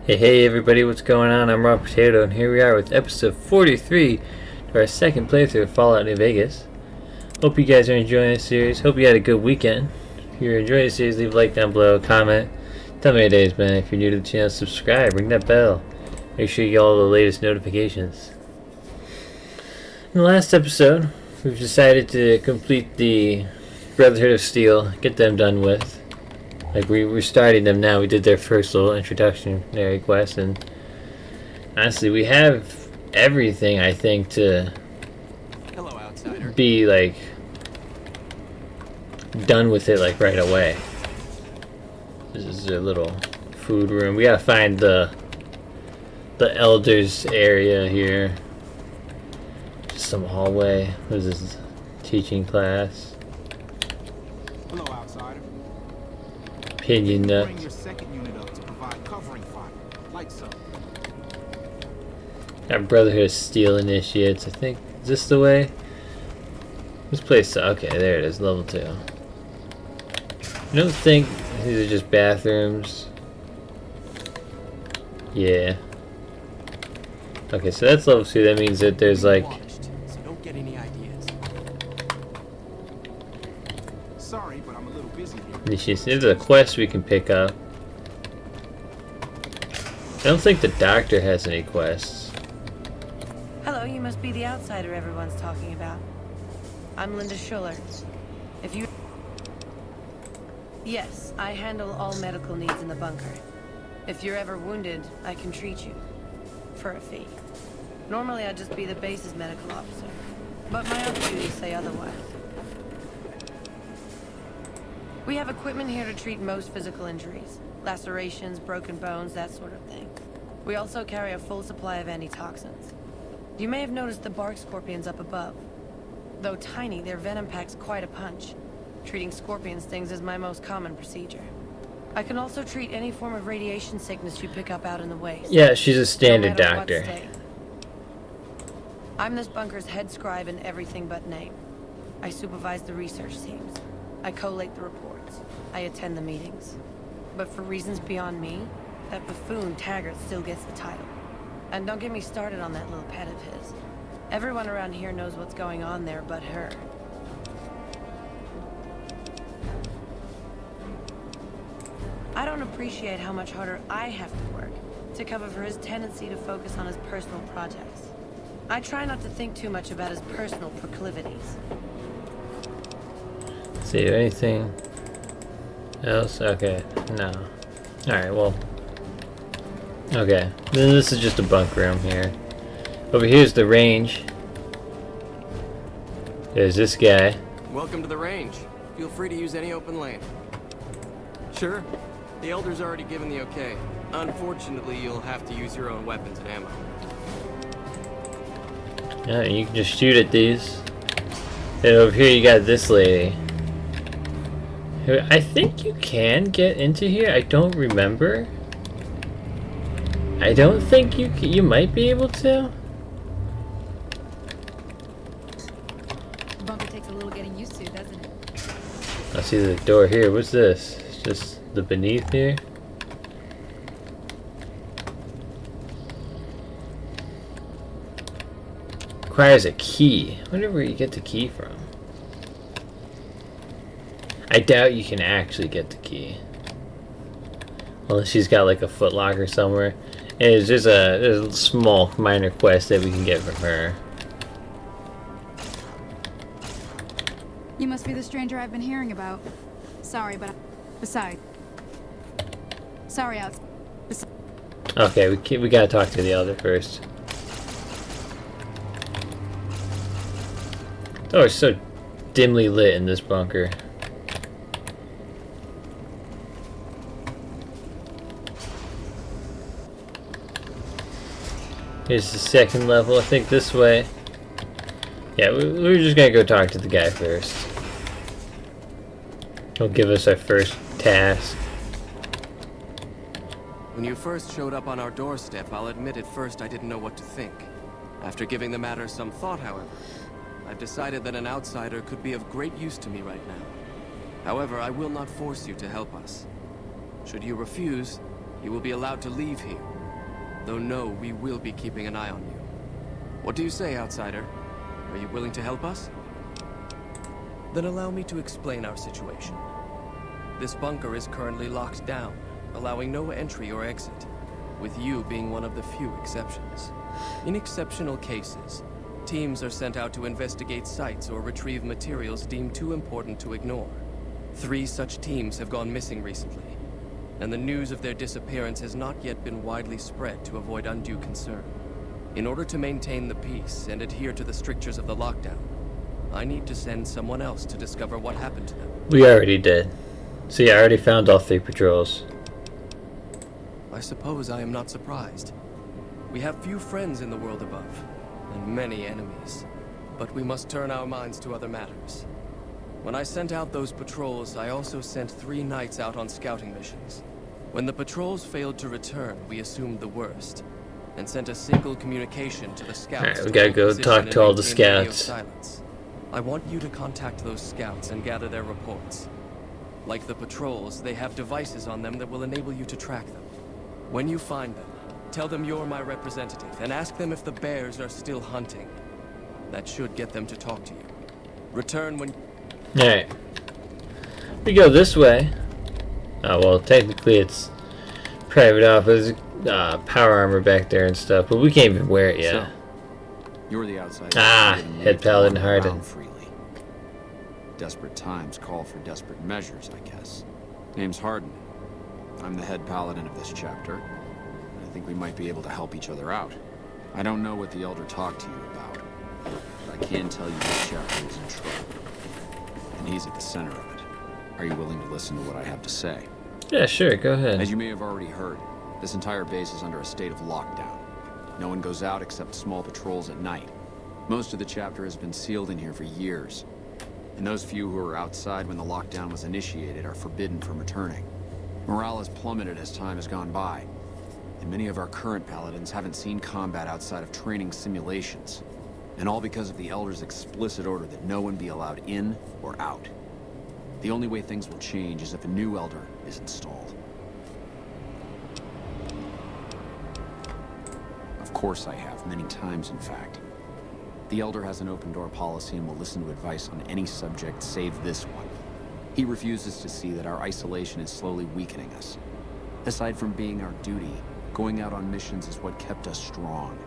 Hey everybody, what's going on? I'm Rob Potato, and here we are with episode 43 to our second playthrough of Fallout New Vegas. Hope you guys are enjoying this series. Hope you had a good weekend. If you're enjoying the series, leave a like down below, comment, tell me how your day's been. If you're new to the channel, subscribe, ring that bell. Make sure you get all the latest notifications. In the last episode, we've decided to complete the Brotherhood of Steel, get them done with. Like, we're starting them now. We did their first little introductory quest, and honestly, we have everything, I think, to be, like, done with it, like, right away. This is their little food room. We gotta find the elders area here. Just some hallway. What is this? Teaching class. Hello, outsider. Opinion nuts. Bring your second unit up to provide covering fire, like so. Got Brotherhood of Steel initiates. I think, is this the way? This place, okay, there it is, level 2. I don't think these are just bathrooms. Yeah. Okay, so that's level 2. That means that there's like. So don't get any ideas. Sorry, but I'm a little busy here. There's a quest we can pick up. I don't think the doctor has any quests. Hello, you must be the outsider everyone's talking about. I'm Linda Schuller. If you... Yes, I handle all medical needs in the bunker. If you're ever wounded, I can treat you. For a fee. Normally I'd just be the base's medical officer. But my other duties say otherwise. We have equipment here to treat most physical injuries. Lacerations, broken bones, that sort of thing. We also carry a full supply of antitoxins. You may have noticed the bark scorpions up above. Though tiny, their venom packs quite a punch. Treating scorpion stings is my most common procedure. I can also treat any form of radiation sickness you pick up out in the waste. Yeah, she's a standard no matter doctor. what state. I'm this bunker's head scribe in everything but name. I supervise the research teams. I collate the reports. I attend the meetings. But for reasons beyond me, that buffoon Taggart still gets the title. And don't get me started on that little pet of his. Everyone around here knows what's going on there but her. I don't appreciate how much harder I have to work to cover for his tendency to focus on his personal projects. I try not to think too much about his personal proclivities. See anything else? Okay, no. Alright, well. Okay, then this is just a bunk room here. Over here's the range. There's this guy. Welcome to the range. Feel free to use any open lane. Sure. The Elder's already given the okay. Unfortunately, you'll have to use your own weapons and ammo. Yeah, you can just shoot at these. And over here you got this lady. I think you can get into here. I don't remember. I don't think you might be able to. The bunker takes a little getting used to, doesn't it? I see the door here. What's this? It's just the beneath here. Requires a key. I wonder where you get the key from. I doubt you can actually get the key. Unless she's got like a footlocker somewhere. And it's just there's a small minor quest that we can get from her. You must be the stranger I've been hearing about. Sorry, but besides. Sorry, Alex. Okay, we gotta talk to the elder first. Oh, it's so dimly lit in this bunker. Here's the second level. I think this way. Yeah, we're just gonna go talk to the guy first. He'll give us our first task. When you first showed up on our doorstep, I'll admit at first I didn't know what to think. After giving the matter some thought, however, I've decided that an outsider could be of great use to me right now. However, I will not force you to help us. Should you refuse, You will be allowed to leave here. Though no, we will be keeping an eye on you. What do you say, outsider? Are you willing to help us? Then allow me to explain our situation. This bunker is currently locked down, allowing no entry or exit, with you being one of the few exceptions. In exceptional cases, teams are sent out to investigate sites or retrieve materials deemed too important to ignore. 3 such teams have gone missing recently, and the news of their disappearance has not yet been widely spread to avoid undue concern. In order to maintain the peace and adhere to the strictures of the lockdown, I need to send someone else to discover what happened to them. We already did. See, I already found all 3 patrols. I suppose I am not surprised. We have few friends in the world above, and many enemies. But we must turn our minds to other matters. When I sent out those patrols, I also sent 3 knights out on scouting missions. When the patrols failed to return, we assumed the worst, and sent a single communication to the scouts. Alright, we gotta go talk to all the scouts. I want you to contact those scouts and gather their reports. Like the patrols, they have devices on them that will enable you to track them. When you find them, tell them you're my representative and ask them if the bears are still hunting. That should get them to talk to you. Return when... Alright. We go this way. Oh, well, technically it's private office, power armor back there and stuff, but we can't even wear it yet. So, you're the outsider. Head Paladin Harden. Freely. Desperate times call for desperate measures, I guess. Name's Harden. I'm the head paladin of this chapter. I think we might be able to help each other out. I don't know what the Elder talked to you about, but I can tell you this chapter is in trouble. And he's at the center of it. Are you willing to listen to what I have to say? Yeah, sure, go ahead. As you may have already heard, this entire base is under a state of lockdown. No one goes out except small patrols at night. Most of the chapter has been sealed in here for years. And those few who were outside when the lockdown was initiated are forbidden from returning. Morale has plummeted as time has gone by. And many of our current paladins haven't seen combat outside of training simulations. And all because of the Elder's explicit order that no one be allowed in or out. The only way things will change is if a new Elder is installed. Of course I have, many times in fact. The Elder has an open-door policy and will listen to advice on any subject save this one. He refuses to see that our isolation is slowly weakening us. Aside from being our duty, going out on missions is what kept us strong.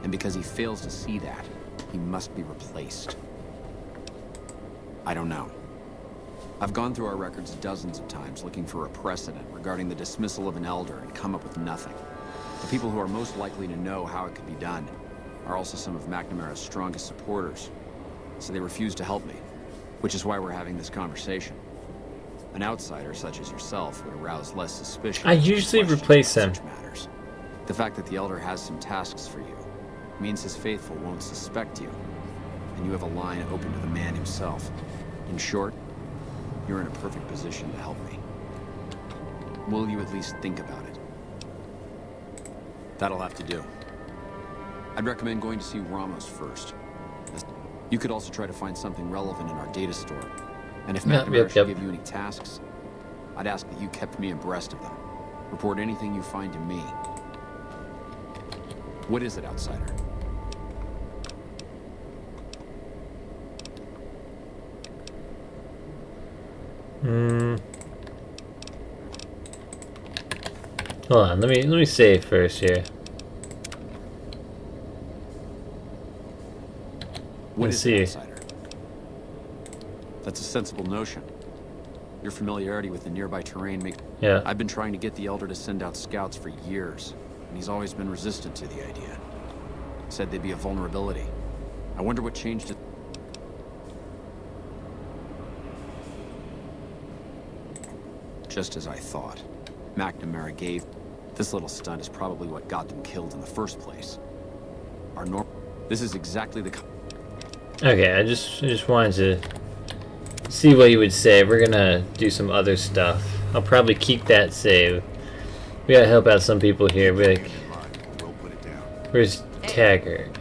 And because he fails to see that, he must be replaced. I don't know. I've gone through our records dozens of times looking for a precedent regarding the dismissal of an Elder and come up with nothing. The people who are most likely to know how it could be done are also some of McNamara's strongest supporters, so they refuse to help me, which is why we're having this conversation. An outsider such as yourself would arouse less suspicion. I usually replace them. Matters. The fact that the Elder has some tasks for you means his faithful won't suspect you, and you have a line open to the man himself. In short, you're in a perfect position to help me. Will you at least think about it? That'll have to do. I'd recommend going to see Ramos first. You could also try to find something relevant in our data store. And if McNamara should give you any tasks, I'd ask that you kept me abreast of them. Report anything you find to me. What is it, outsider? Hold on, let me save first here. What Let's is see. an outsider? That's a sensible notion. Your familiarity with the nearby terrain makes... Yeah. I've been trying to get the Elder to send out scouts for years, and he's always been resistant to the idea. Said they'd be a vulnerability. I wonder what changed it. Just as I thought. McNamara gave... This little stunt is probably what got them killed in the first place. This is exactly the... Okay, I just wanted to see what you would say. We're gonna do some other stuff. I'll probably keep that save. We gotta help out some people here. Be like, where's Taggart?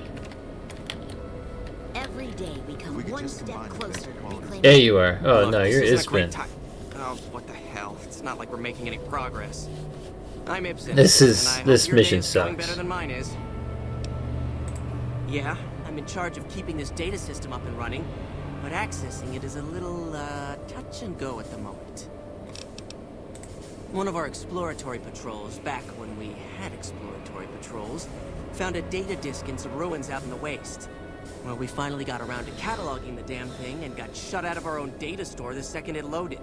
Every day we come one step closer to reclaiming. There you are. Oh Look, no, this you're isn't a great Ispen. time. Oh, what the hell? It's not like we're making any progress. I'm Ibsen. This and is I hope this your mission day is going sucks. better than mine is. Yeah, I'm in charge of keeping this data system up and running, but accessing it is a little touch and go at the moment. One of our exploratory patrols, back when we had exploratory patrols, found a data disk in some ruins out in the waste. Well, we finally got around to cataloging the damn thing and got shut out of our own data store the second it loaded.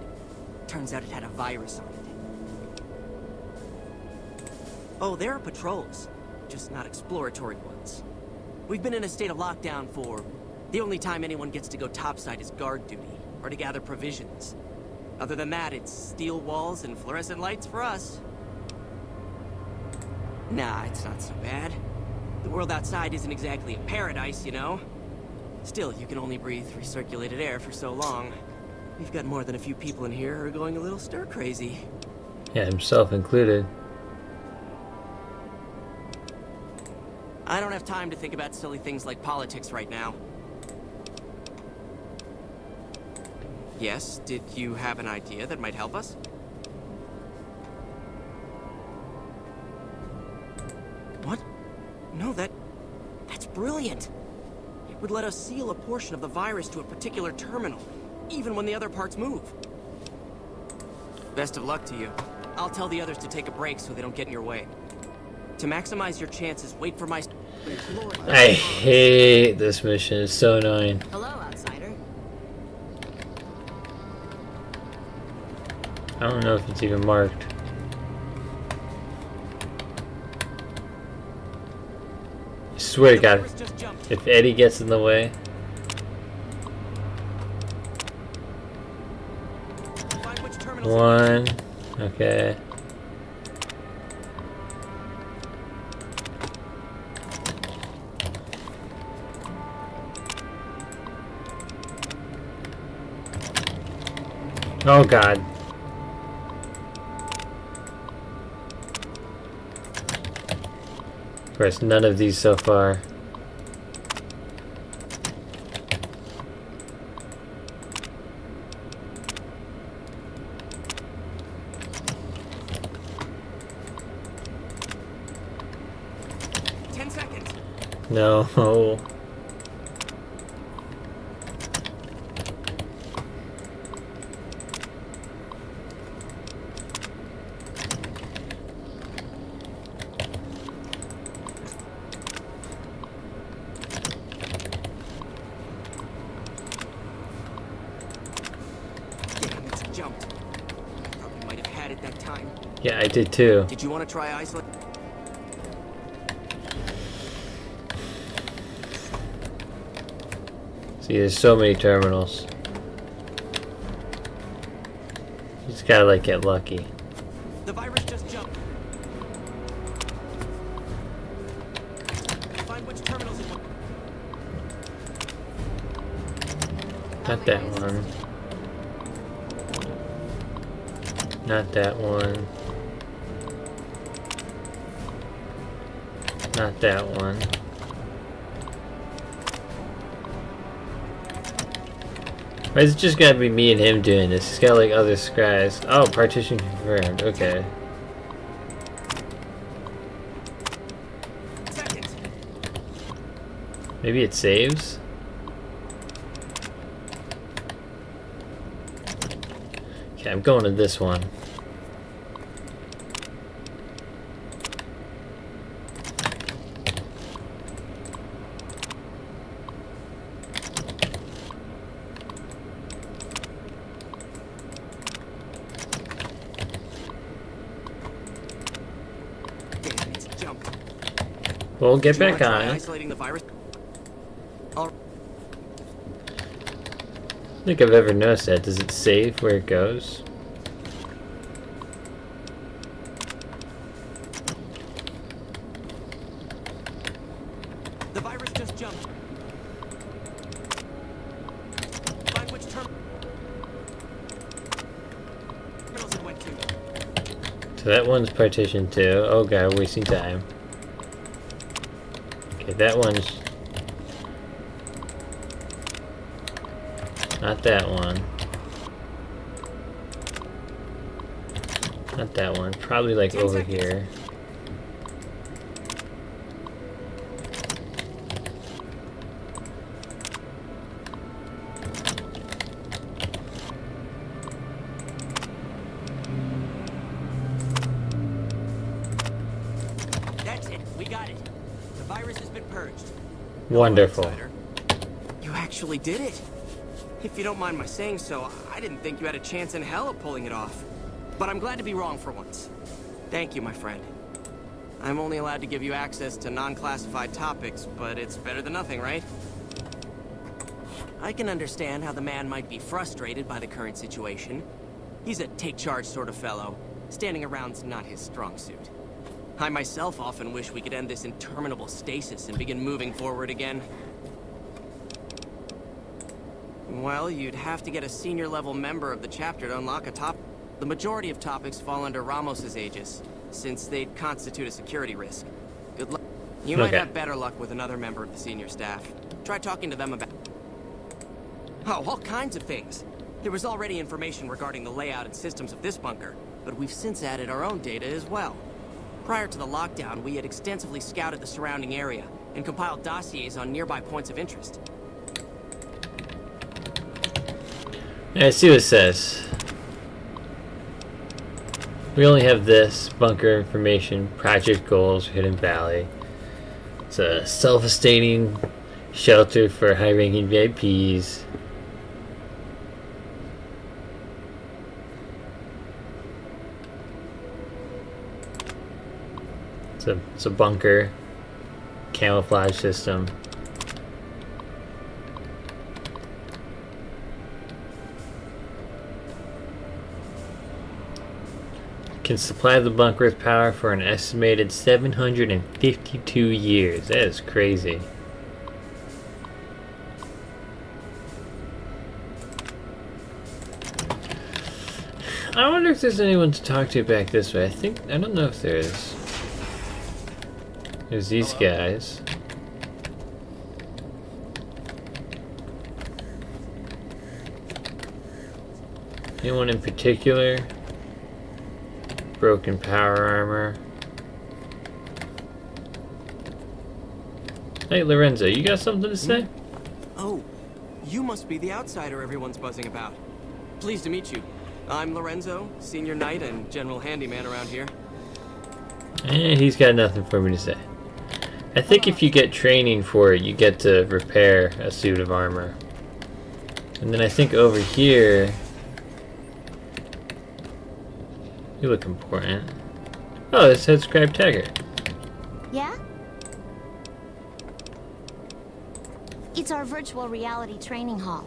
Turns out it had a virus on it. Oh, there are patrols, just not exploratory ones. We've been in a state of lockdown for... The only time anyone gets to go topside is guard duty, or to gather provisions. Other than that, it's steel walls and fluorescent lights for us. Nah, it's not so bad. The world outside isn't exactly a paradise, you know? Still, you can only breathe recirculated air for so long. We've got more than a few people in here who are going a little stir-crazy. Yeah, himself included. I don't have time to think about silly things like politics right now. Yes, did you have an idea that might help us? What? No, that's brilliant. It would let us seal a portion of the virus to a particular terminal, even when the other parts move. Best of luck to you. I'll tell the others to take a break so they don't get in your way. To maximize your chances, wait for my... I hate this mission. It's so annoying. Hello, outsider. I don't know if it's even marked. I swear to God, if Eddie gets in the way. One. Okay. Oh God. Of course, none of these so far. No. Jumped. Probably might have had it that time. Yeah, I did too. Did you want to try isolate? See, there's so many terminals. You just gotta like get lucky. The virus just jumped. Find which terminals it... Not that one. Not that one. Not that one. Why is it just gotta be me and him doing this? He's got like other scribes. Oh, partition confirmed. Okay. Second. Maybe it saves? Okay, I'm going to this one. Damn, it's jumped. We'll get Did you back wanna try on it. isolating the virus? All I don't think I've ever noticed that. Does it save where it goes? The virus just jumped. Find which terminals it went to. So that one's partition 2. Oh god, we're wasting time. Okay, that one's... not that one. Not that one. Probably like 10 over seconds. here. That's it. We got it. The virus has been purged. Wonderful. Outsider. You actually did it. If you don't mind my saying so, I didn't think you had a chance in hell of pulling it off. But I'm glad to be wrong for once. Thank you, my friend. I'm only allowed to give you access to non-classified topics, but it's better than nothing, right? I can understand how the man might be frustrated by the current situation. He's a take-charge sort of fellow. Standing around's not his strong suit. I myself often wish we could end this interminable stasis and begin moving forward again. Well, you'd have to get a senior-level member of the chapter to unlock a top. The majority of topics fall under Ramos's aegis, since they'd constitute a security risk. Good luck. You might Okay. have better luck with another member of the senior staff. Try talking to them about... Oh, all kinds of things. There was already information regarding the layout and systems of this bunker, but we've since added our own data as well. Prior to the lockdown, we had extensively scouted the surrounding area and compiled dossiers on nearby points of interest. Let's see what it says. We only have this bunker information, project goals, Hidden Valley. It's a self-sustaining shelter for high-ranking VIPs. It's a bunker, camouflage system. Can supply the bunker with power for an estimated 752 years. That is crazy. I wonder if there's anyone to talk to back this way. I don't know if there is. There's these guys. Anyone in particular? Broken power armor. Hey Lorenzo, you got something to say? Oh, you must be the outsider everyone's buzzing about. Pleased to meet you. I'm Lorenzo, senior knight and general handyman around here. He's got nothing for me to say. I think if you get training for it, you get to repair a suit of armor. And then I think over here... You look important. Oh, it says Scribe Taggart. Yeah? It's our virtual reality training hall.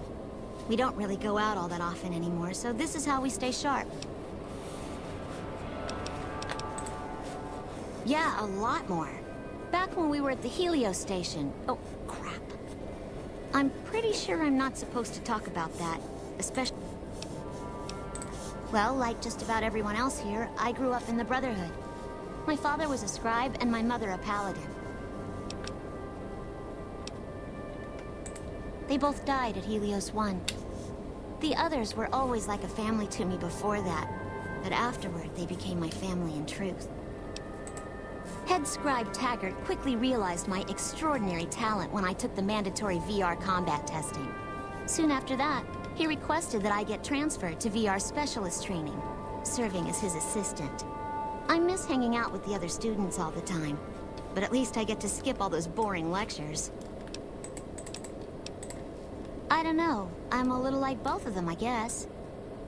We don't really go out all that often anymore, so this is how we stay sharp. Yeah, a lot more. Back when we were at the Helio station. Oh, crap. I'm pretty sure I'm not supposed to talk about that, especially... Well, like just about everyone else here, I grew up in the Brotherhood. My father was a scribe and my mother a paladin. They both died at Helios 1. The others were always like a family to me before that, but afterward they became my family in truth. Head Scribe Taggart quickly realized my extraordinary talent when I took the mandatory VR combat testing. Soon after that, he requested that I get transferred to VR specialist training, serving as his assistant. I miss hanging out with the other students all the time, but at least I get to skip all those boring lectures. I don't know. I'm a little like both of them, I guess.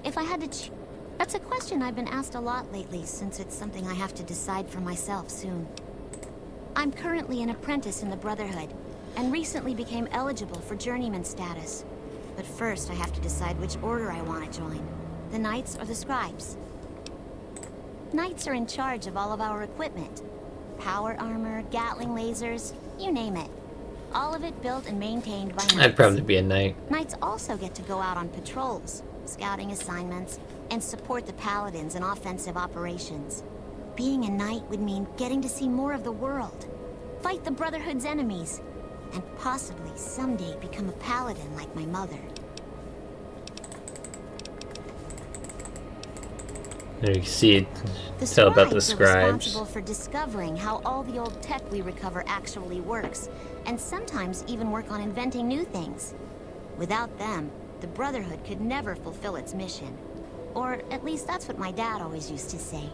If I had to That's a question I've been asked a lot lately, since it's something I have to decide for myself soon. I'm currently an apprentice in the Brotherhood, and recently became eligible for journeyman status. But first, I have to decide which order I want to join. The Knights or the Scribes. Knights are in charge of all of our equipment. Power armor, Gatling lasers, you name it. All of it built and maintained by Knights. I'd probably be a knight. Knights also get to go out on patrols, scouting assignments, and support the Paladins in offensive operations. Being a knight would mean getting to see more of the world, fight the Brotherhood's enemies, and possibly someday become a Paladin like my mother. There you can see it. The Tell about the scribes are scribes. responsible for discovering how all the old tech we recover actually works, and sometimes even work on inventing new things. Without them, the Brotherhood could never fulfill its mission. Or at least that's what my dad always used to say.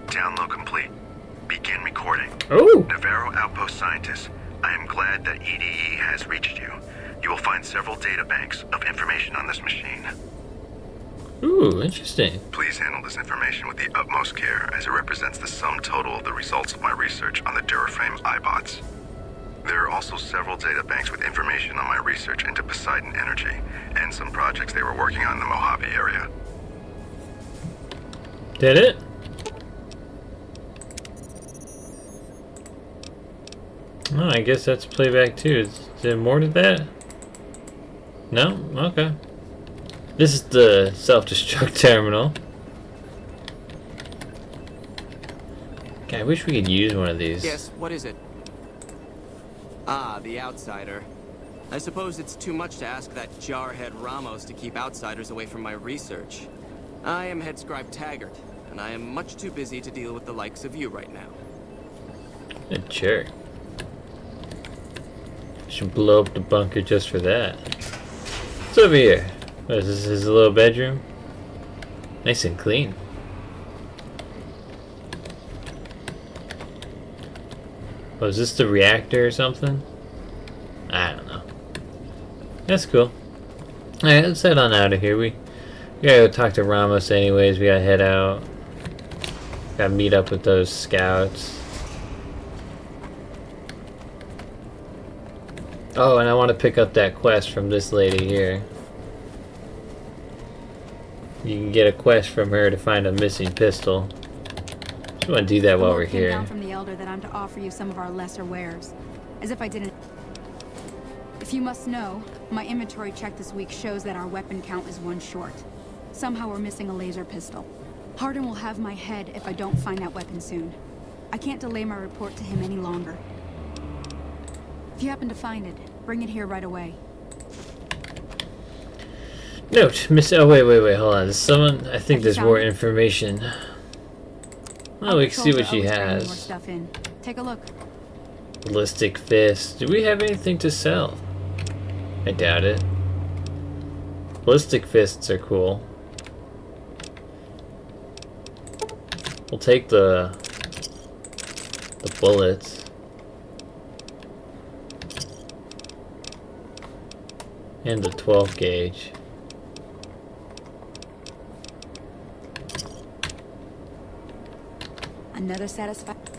Download complete. Begin recording. Oh! Navarro Outpost Scientist, I am glad that EDE has reached you. You will find several data banks of information on this machine. Ooh, interesting. Please handle this information with the utmost care, as it represents the sum total of the results of my research on the Duraframe iBots. There are also several data banks with information on my research into Poseidon Energy, and some projects they were working on in the Mojave area. Did it? Oh, I guess that's playback too. Is there more to that? No? Okay. This is the self-destruct terminal. God, I wish we could use one of these. Yes, what is it? Ah, the outsider. I suppose it's too much to ask that jarhead Ramos to keep outsiders away from my research. I am head scribe Taggart, and I am much too busy to deal with the likes of you right now. A jerk. Should blow up the bunker just for that. What's over here? What is this, his little bedroom? Nice and clean. Oh, is this the reactor or something? I don't know. That's cool. Alright, let's head on out of here. We gotta go talk to Ramos anyways. We gotta head out. Gotta meet up with those scouts. Oh, and I want to pick up that quest from this lady here. You can get a quest from her to find a missing pistol. Just want to do that while we're Came here. down from the Elder that I'm to offer you some of our lesser wares. As if I didn't. If you must know, my inventory check this week shows that our weapon count is 1 short. Somehow we're missing a laser pistol. Hardin will have my head if I don't find that weapon soon. I can't delay my report to him any longer. If you happen to find it, bring it here right away. Note, Miss. Oh, wait, hold on. There's someone. I think there's more information. Oh, we can see what she has. More stuff in. Take a look. Ballistic fist. Do we have anything to sell? I doubt it. Ballistic fists are cool. We'll take the bullets. And the 12 gauge. Another satisfaction.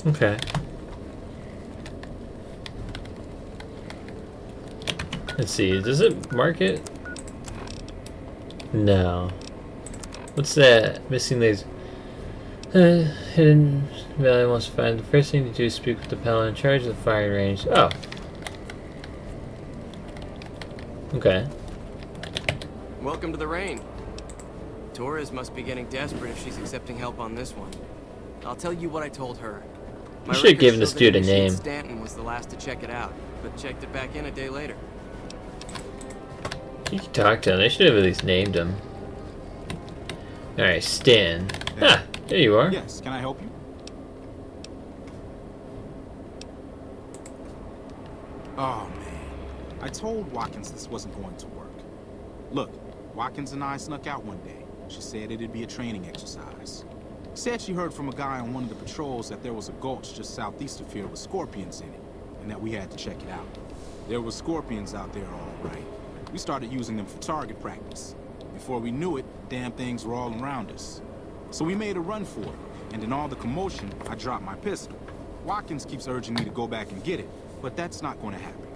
Okay. Let's see, does it mark it? No. What's that? Missing laser. Hidden value wants to find. The first thing to do is speak with the pilot in charge of the firing range. Oh. Okay. Welcome to the rain. Torres must be getting desperate if she's accepting help on this one. I'll tell you what I told her. You should have given this dude a name. Stanton was the last to check it out, but checked it back in a day later. You can talk to him. They should have at least named him. Alright, Stan. Ah, there you are. Yes, can I help you? Oh, man. I told Watkins this wasn't going to work. Look, Watkins and I snuck out one day. She said it'd be a training exercise. Said she heard from a guy on one of the patrols that there was a gulch just southeast of here with scorpions in it, and that we had to check it out. There were scorpions out there, all right. We started using them for target practice. Before we knew it, damn things were all around us. So we made a run for it, and in all the commotion, I dropped my pistol. Watkins keeps urging me to go back and get it, but that's not going to happen.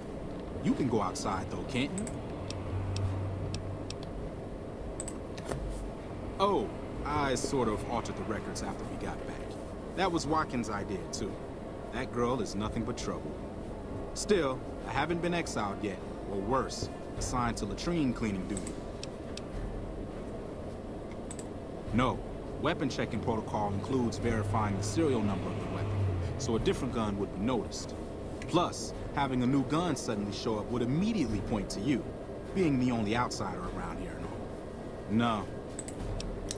You can go outside, though, can't you? Oh, I sort of altered the records after we got back. That was Watkins' idea, too. That girl is nothing but trouble. Still, I haven't been exiled yet, or worse, assigned to latrine cleaning duty. No, weapon checking protocol includes verifying the serial number of the weapon, so a different gun would be noticed. Plus, Having a new gun suddenly show up would immediately point to you, being the only outsider around here and all. No.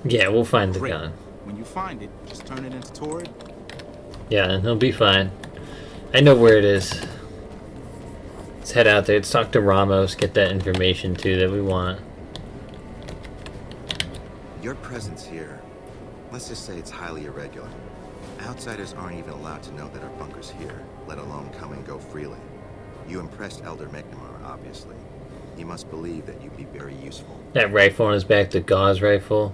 Yeah, we'll find the Great. gun. When you find it, just turn it into Torrid. Yeah, and he'll be fine. I know where it is. Let's head out there. Let's talk to Ramos, get that information too that we want. Your presence here, let's just say it's highly irregular. Outsiders aren't even allowed to know that our bunker's here, let alone come and go freely. You impressed Elder McNamara, obviously. He must believe that you'd be very useful. That rifle on his back, the gauze rifle.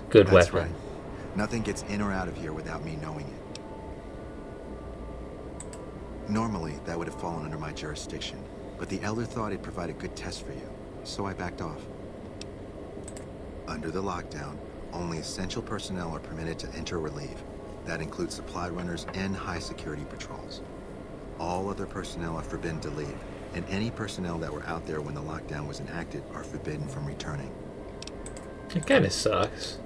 Good That's weapon. right. Nothing gets in or out of here without me knowing it. Normally, that would have fallen under my jurisdiction, but the Elder thought it'd provide a good test for you, so I backed off. Under the lockdown, only essential personnel are permitted to enter or leave. That includes supply runners and high-security patrols. All other personnel are forbidden to leave, and any personnel that were out there when the lockdown was enacted are forbidden from returning. It kind of sucks.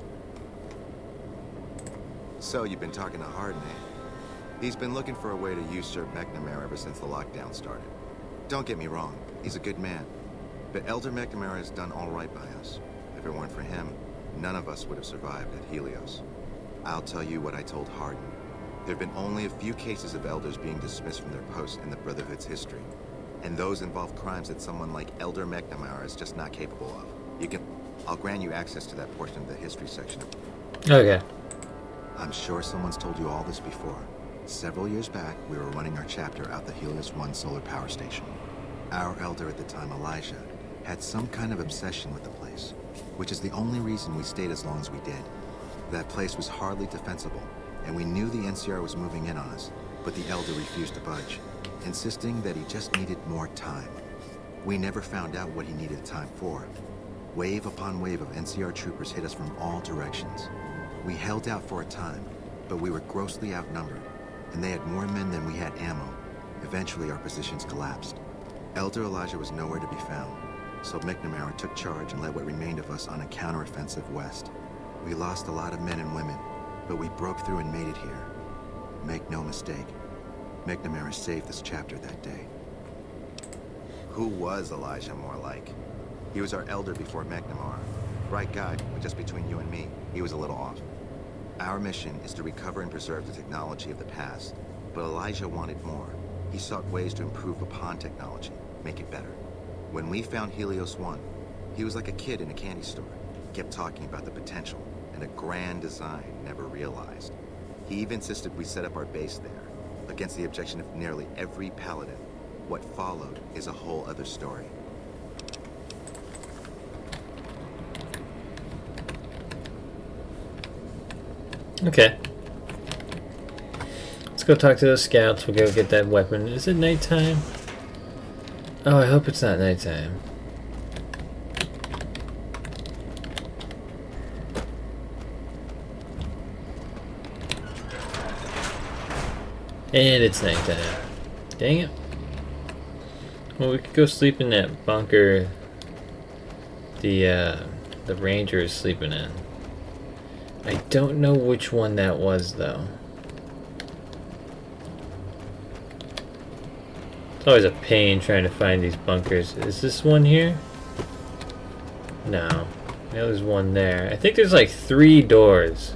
So, you've been talking to Hardin, eh? He's been looking for a way to usurp McNamara ever since the lockdown started. Don't get me wrong, he's a good man. But Elder McNamara has done all right by us. If it weren't for him, none of us would have survived at Helios. I'll tell you what I told Hardin. There have been only a few cases of elders being dismissed from their posts in the Brotherhood's history. And those involve crimes that someone like Elder McNamara is just not capable of. I'll grant you access to that portion of the history section. Okay. I'm sure someone's told you all this before. Several years back, we were running our chapter out the Helios 1 solar power station. Our elder at the time, Elijah, had some kind of obsession with the place, which is the only reason we stayed as long as we did. That place was hardly defensible, and we knew the NCR was moving in on us, but the elder refused to budge, insisting that he just needed more time. We never found out what he needed time for. Wave upon wave of NCR troopers hit us from all directions. We held out for a time, but we were grossly outnumbered, and they had more men than we had ammo. Eventually, our positions collapsed. Elder Elijah was nowhere to be found, so McNamara took charge and led what remained of us on a counteroffensive west. We lost a lot of men and women, but we broke through and made it here. Make no mistake, McNamara saved this chapter that day. Who was Elijah more like? He was our elder before McNamara. Bright guy, but just between you and me, he was a little off. Our mission is to recover and preserve the technology of the past, but Elijah wanted more. He sought ways to improve upon technology, make it better. When we found Helios 1, he was like a kid in a candy store. He kept talking about the potential and a grand design never realized. He even insisted we set up our base there, against the objection of nearly every paladin. What followed is a whole other story. Okay. Let's go talk to those scouts. We'll go get that weapon. Is it nighttime? Oh, I hope it's not nighttime. And it's nighttime. Dang it. Well, we could go sleep in that bunker the ranger is sleeping in. I don't know which one that was, though. It's always a pain trying to find these bunkers. Is this one here? No. There's one there. I think there's like 3 doors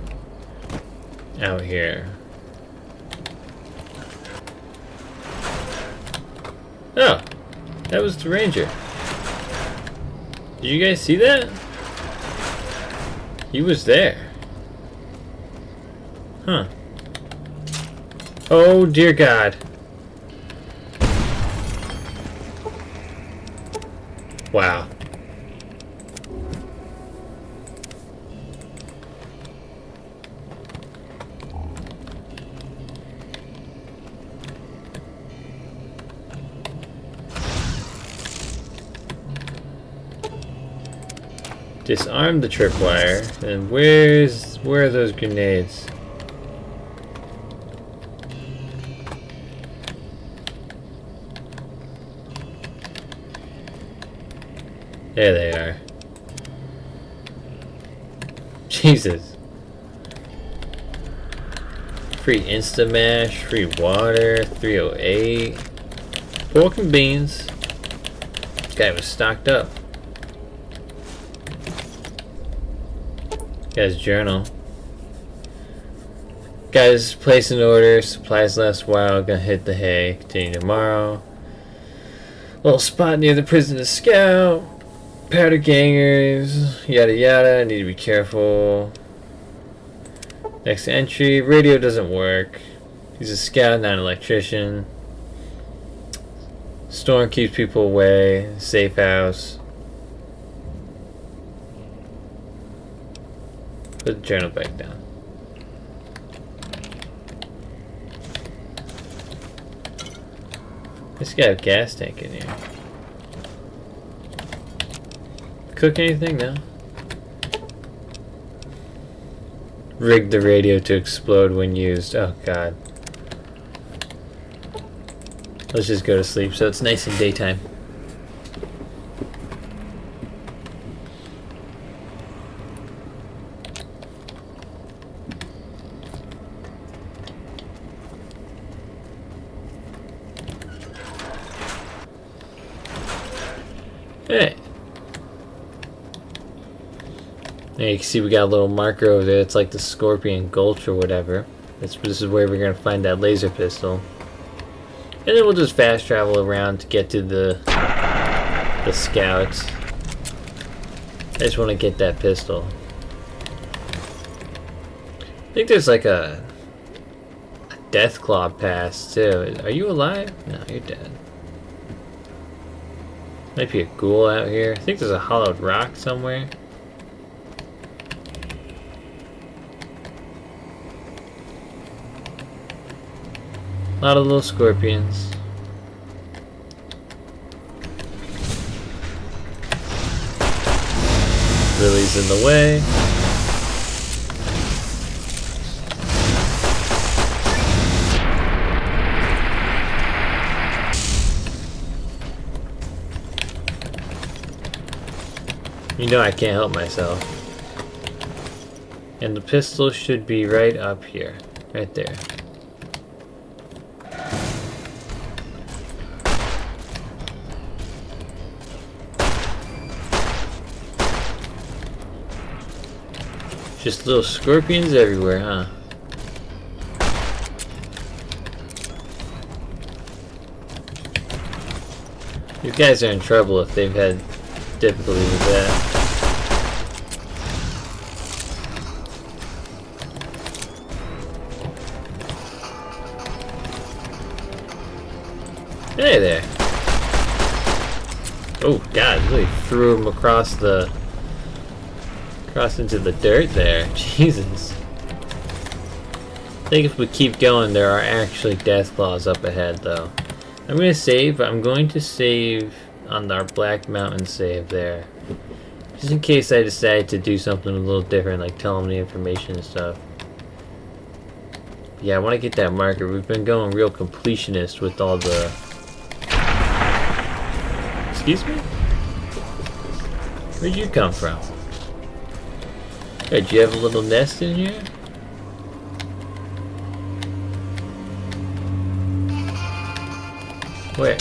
out here. Oh, that was the ranger. Did you guys see that? He was there. Huh. Oh dear God. Wow. Disarm the tripwire. And where are those grenades? There they are. Jesus. Free Instamash, free water, 308. pork and beans. This guy was stocked up. Guy's journal. Guys, place an order. Supplies last while. Gonna hit the hay. Continue tomorrow. Little spot near the prison to scout. Powder gangers. Yada yada. Need to be careful. Next entry. Radio doesn't work. He's a scout, not an electrician. Storm keeps people away. Safe house. Put the journal back down. This guy have a gas tank in here. Cook anything? No. Rig the radio to explode when used. Oh god. Let's just go to sleep so it's nice and daytime. Hey. Now you can see we got a little marker over there. It's like the Scorpion Gulch or whatever. This is where we're gonna find that laser pistol. And then we'll just fast travel around to get to the scouts. I just want to get that pistol. I think there's like a Deathclaw pass too. Are you alive? No, you're dead. Might be a ghoul out here. I think there's a hollowed rock somewhere. A lot of little scorpions. Lily's in the way. You know I can't help myself. And the pistol should be right up here. Right there. Just little scorpions everywhere, huh? You guys are in trouble if they've had difficulty with that. Hey there. Oh god, really threw him across into the dirt there. Jesus. I think if we keep going, there are actually Deathclaws up ahead though. I'm gonna save. I'm going to save on our Black Mountain save there. Just in case I decide to do something a little different, like tell them the information and stuff. Yeah, I want to get that marker. We've been going real completionist with all the... Excuse me? Where'd you come from? Did you have a little nest in here? Where?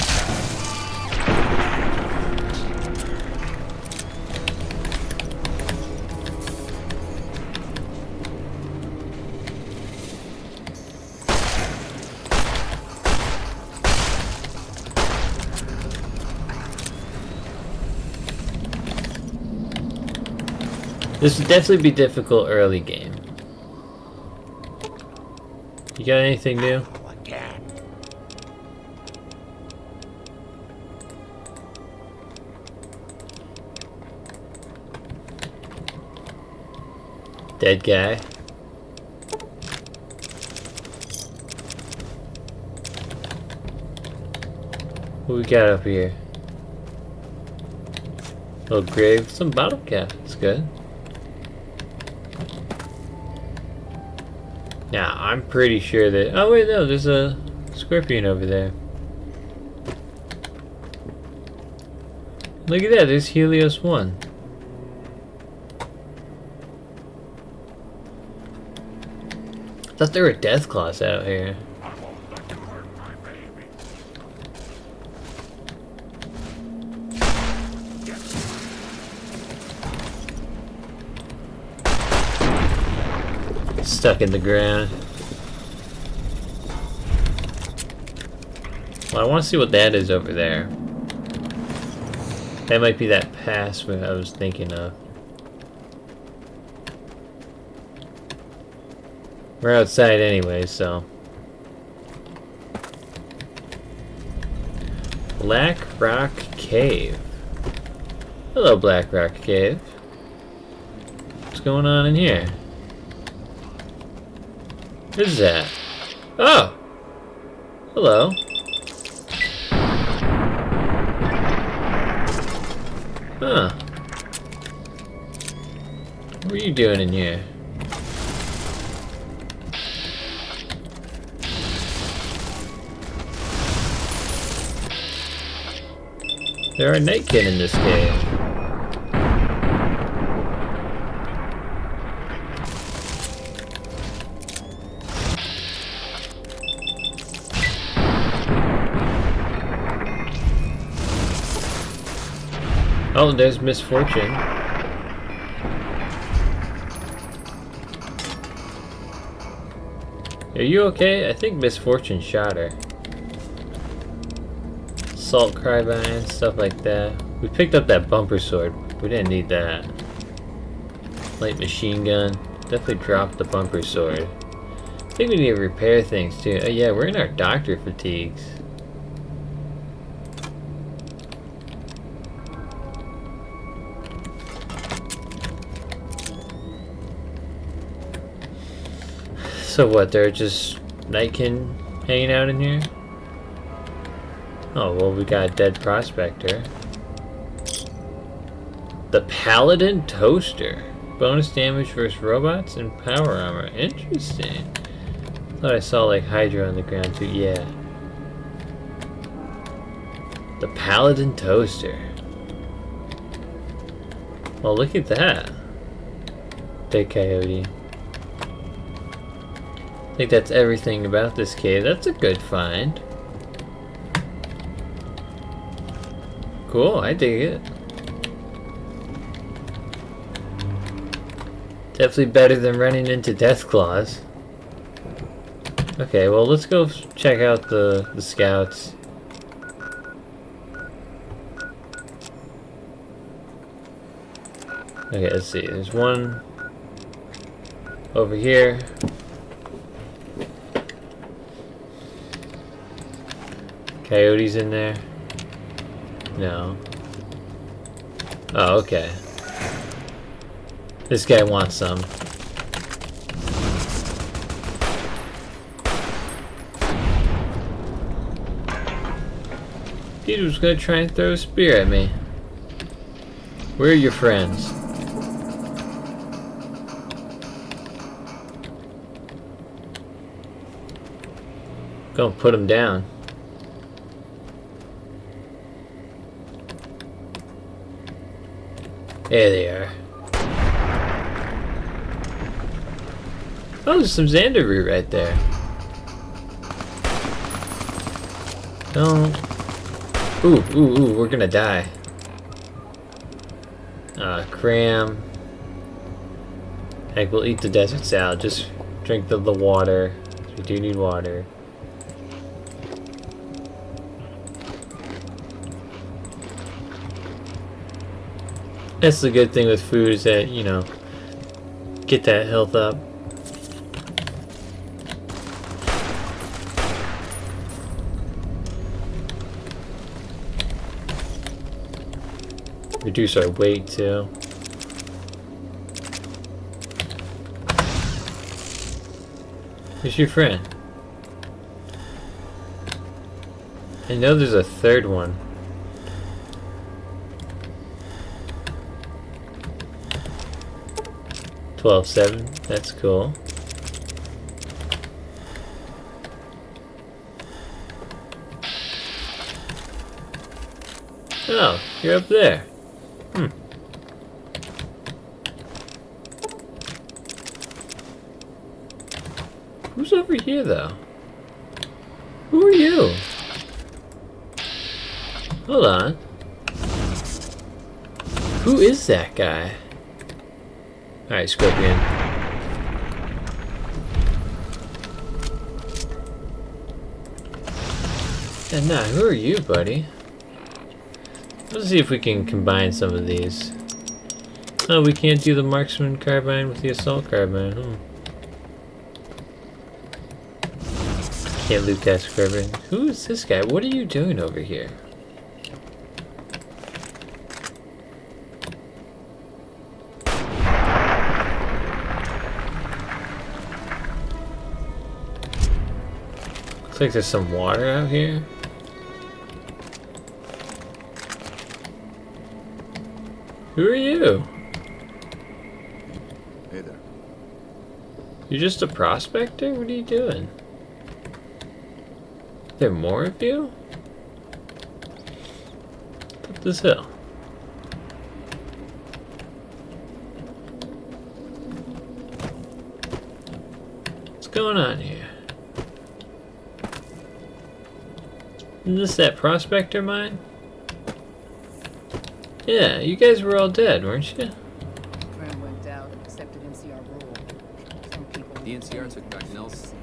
This would definitely be difficult early game. You got anything new? Dead guy. What we got up here? Little grave, some bottle cap. That's good. Now, I'm pretty sure that... Oh wait, no, there's a scorpion over there. Look at that, there's Helios 1. I thought there were Deathclaws out here. Stuck in the ground. Well, I want to see what that is over there. That might be that pass I was thinking of. We're outside anyway, so. Black Rock Cave. Hello, Black Rock Cave. What's going on in here? What is that? Oh! Hello. Huh. What are you doing in here? There are nightkin in this cave. Oh, there's Misfortune. Are you okay? I think Misfortune shot her. Assault carbine, stuff like that. We picked up that bumper sword. We didn't need that. Light machine gun. Definitely dropped the bumper sword. I think we need to repair things too. Oh yeah, we're in our doctor fatigues. So what, there are just nightkin hanging out in here? Oh, well, we got a dead prospector. The Paladin Toaster. Bonus damage versus robots and power armor. Interesting. Thought I saw like Hydra on the ground too. Yeah. The Paladin Toaster. Well, look at that. Dead coyote. I think that's everything about this cave. That's a good find. Cool, I dig it. Definitely better than running into death claws. Okay, well let's go check out the scouts. Okay, let's see. There's one over here. Coyotes in there? No. Oh, okay. This guy wants some. He was gonna try and throw a spear at me. Where are your friends? Go put him down. There they are. Oh, there's some Xander root right there. Don't. Ooh, we're gonna die. Cram. Heck, we'll eat the desert salad. Just drink the water. We do need water. That's the good thing with food is that, you know, get that health up. Reduce our weight too. Who's your friend? I know there's a third one. $12.7, that's cool. Oh, you're up there. Who's over here, though? Who are you? Hold on. Who is that guy? Alright, Scorpion. And now, who are you, buddy? Let's see if we can combine some of these. Oh, we can't do the marksman carbine with the assault carbine. Can't loot that for everything. Who is this guy? What are you doing over here? Looks like there's some water out here. Who are you? Hey there. You're just a prospector? What are you doing? There are more of you? Up this hill. What's going on here? Is this that prospector mine? Yeah, you guys were all dead, weren't you? Crown went out and accepted NCR rule. Some people The NCR took back Nelson.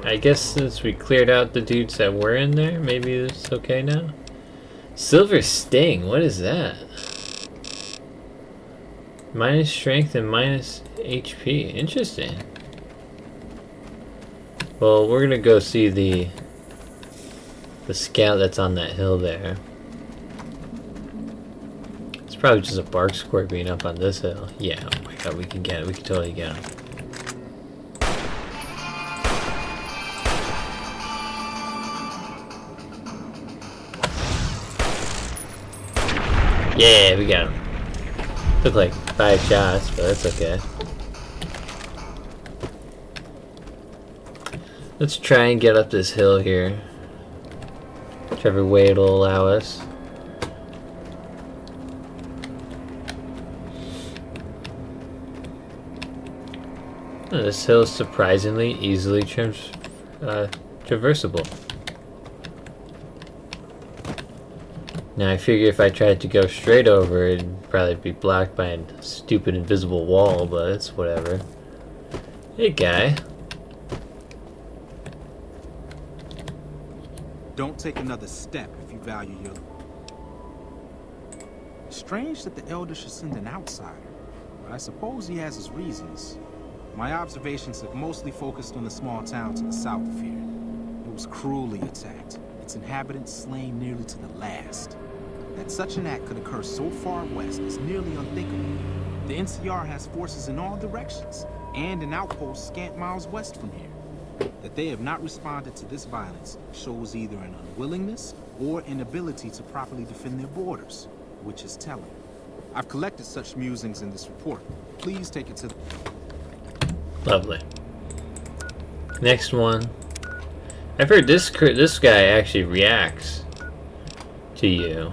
I guess since we cleared out the dudes that were in there, maybe it's okay now? Silver Sting, what is that? Minus strength and minus HP. Interesting. Well, we're gonna go see the scout that's on that hill there. It's probably just a bark scorpion up on this hill. Yeah, oh my god, we can get it. We can totally get him. Yeah, we got him. Took like 5 shots, but that's okay. Let's try and get up this hill here. Whichever way it'll allow us. Oh, this hill is surprisingly easily traversable. Now I figure if I tried to go straight over, it'd probably be blocked by a stupid invisible wall, but it's whatever. Hey guy. Don't take another step if you value your... Strange that the Elder should send an outsider, but I suppose he has his reasons. My observations have mostly focused on the small town to the south of here. It was cruelly attacked, its inhabitants slain nearly to the last. That such an act could occur so far west is nearly unthinkable. The NCR has forces in all directions, and an outpost scant miles west from here. That they have not responded to this violence shows either an unwillingness or inability to properly defend their borders, which is telling. I've collected such musings in this report. Please take it to the... Lovely. Next one. I've heard this guy actually reacts to you.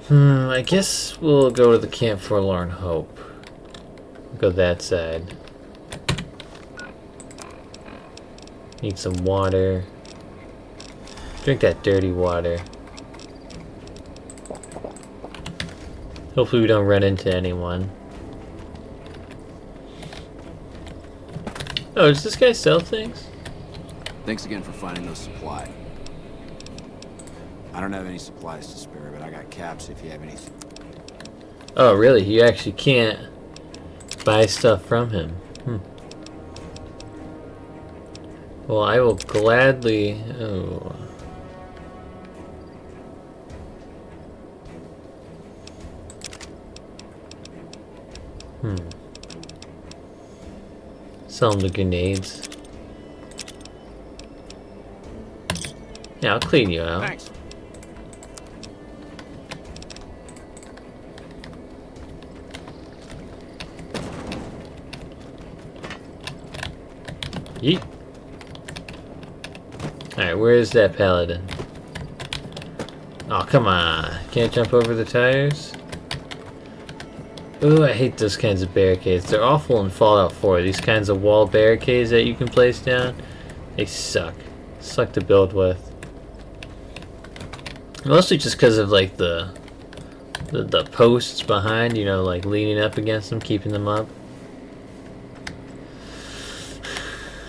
I guess we'll go to the Camp Forlorn Hope. Go that side. Need some water. Drink that dirty water. Hopefully we don't run into anyone. Oh, does this guy sell things? Thanks again for finding those supplies. I don't have any supplies to spare, but I got caps if you have anything. Oh, really? You actually can't buy stuff from him. Well, I will gladly... Oh. Sell him the grenades. Yeah, I'll clean you out. Thanks. Yeet. Alright, where is that paladin? Oh, come on. Can't jump over the tires? Ooh, I hate those kinds of barricades. They're awful in Fallout 4. These kinds of wall barricades that you can place down, they suck. Suck to build with. Mostly just because of like the posts behind, you know, like leaning up against them, keeping them up.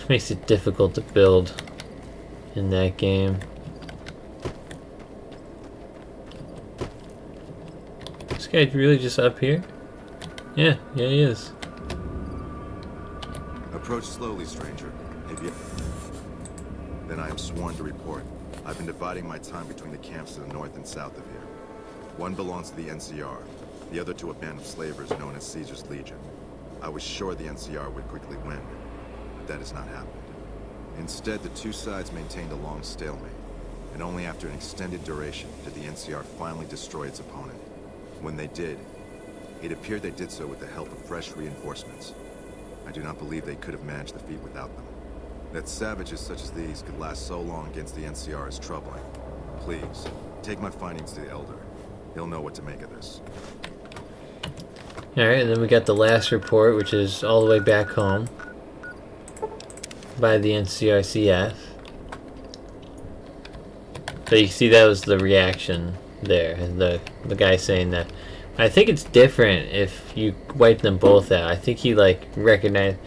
Makes it difficult to build in that game. This guy's really just up here? Yeah, he is. Approach slowly, stranger. Maybe. Then I am sworn to report. I've been dividing my time between the camps to the north and south of here. One belongs to the NCR, the other to a band of slavers known as Caesar's Legion. I was sure the NCR would quickly win, but that has not happened. Instead, the two sides maintained a long stalemate, and only after an extended duration did the NCR finally destroy its opponent. When they did, it appeared they did so with the help of fresh reinforcements. I do not believe they could have managed the feat without them. That savages such as these could last so long against the NCR is troubling. Please, take my findings to the Elder. He'll know what to make of this. Alright, and then we got the last report, which is all the way back home by the NCRCF. So you see that was the reaction there, and the guy saying that. I think it's different if you wipe them both out. I think he like recognized,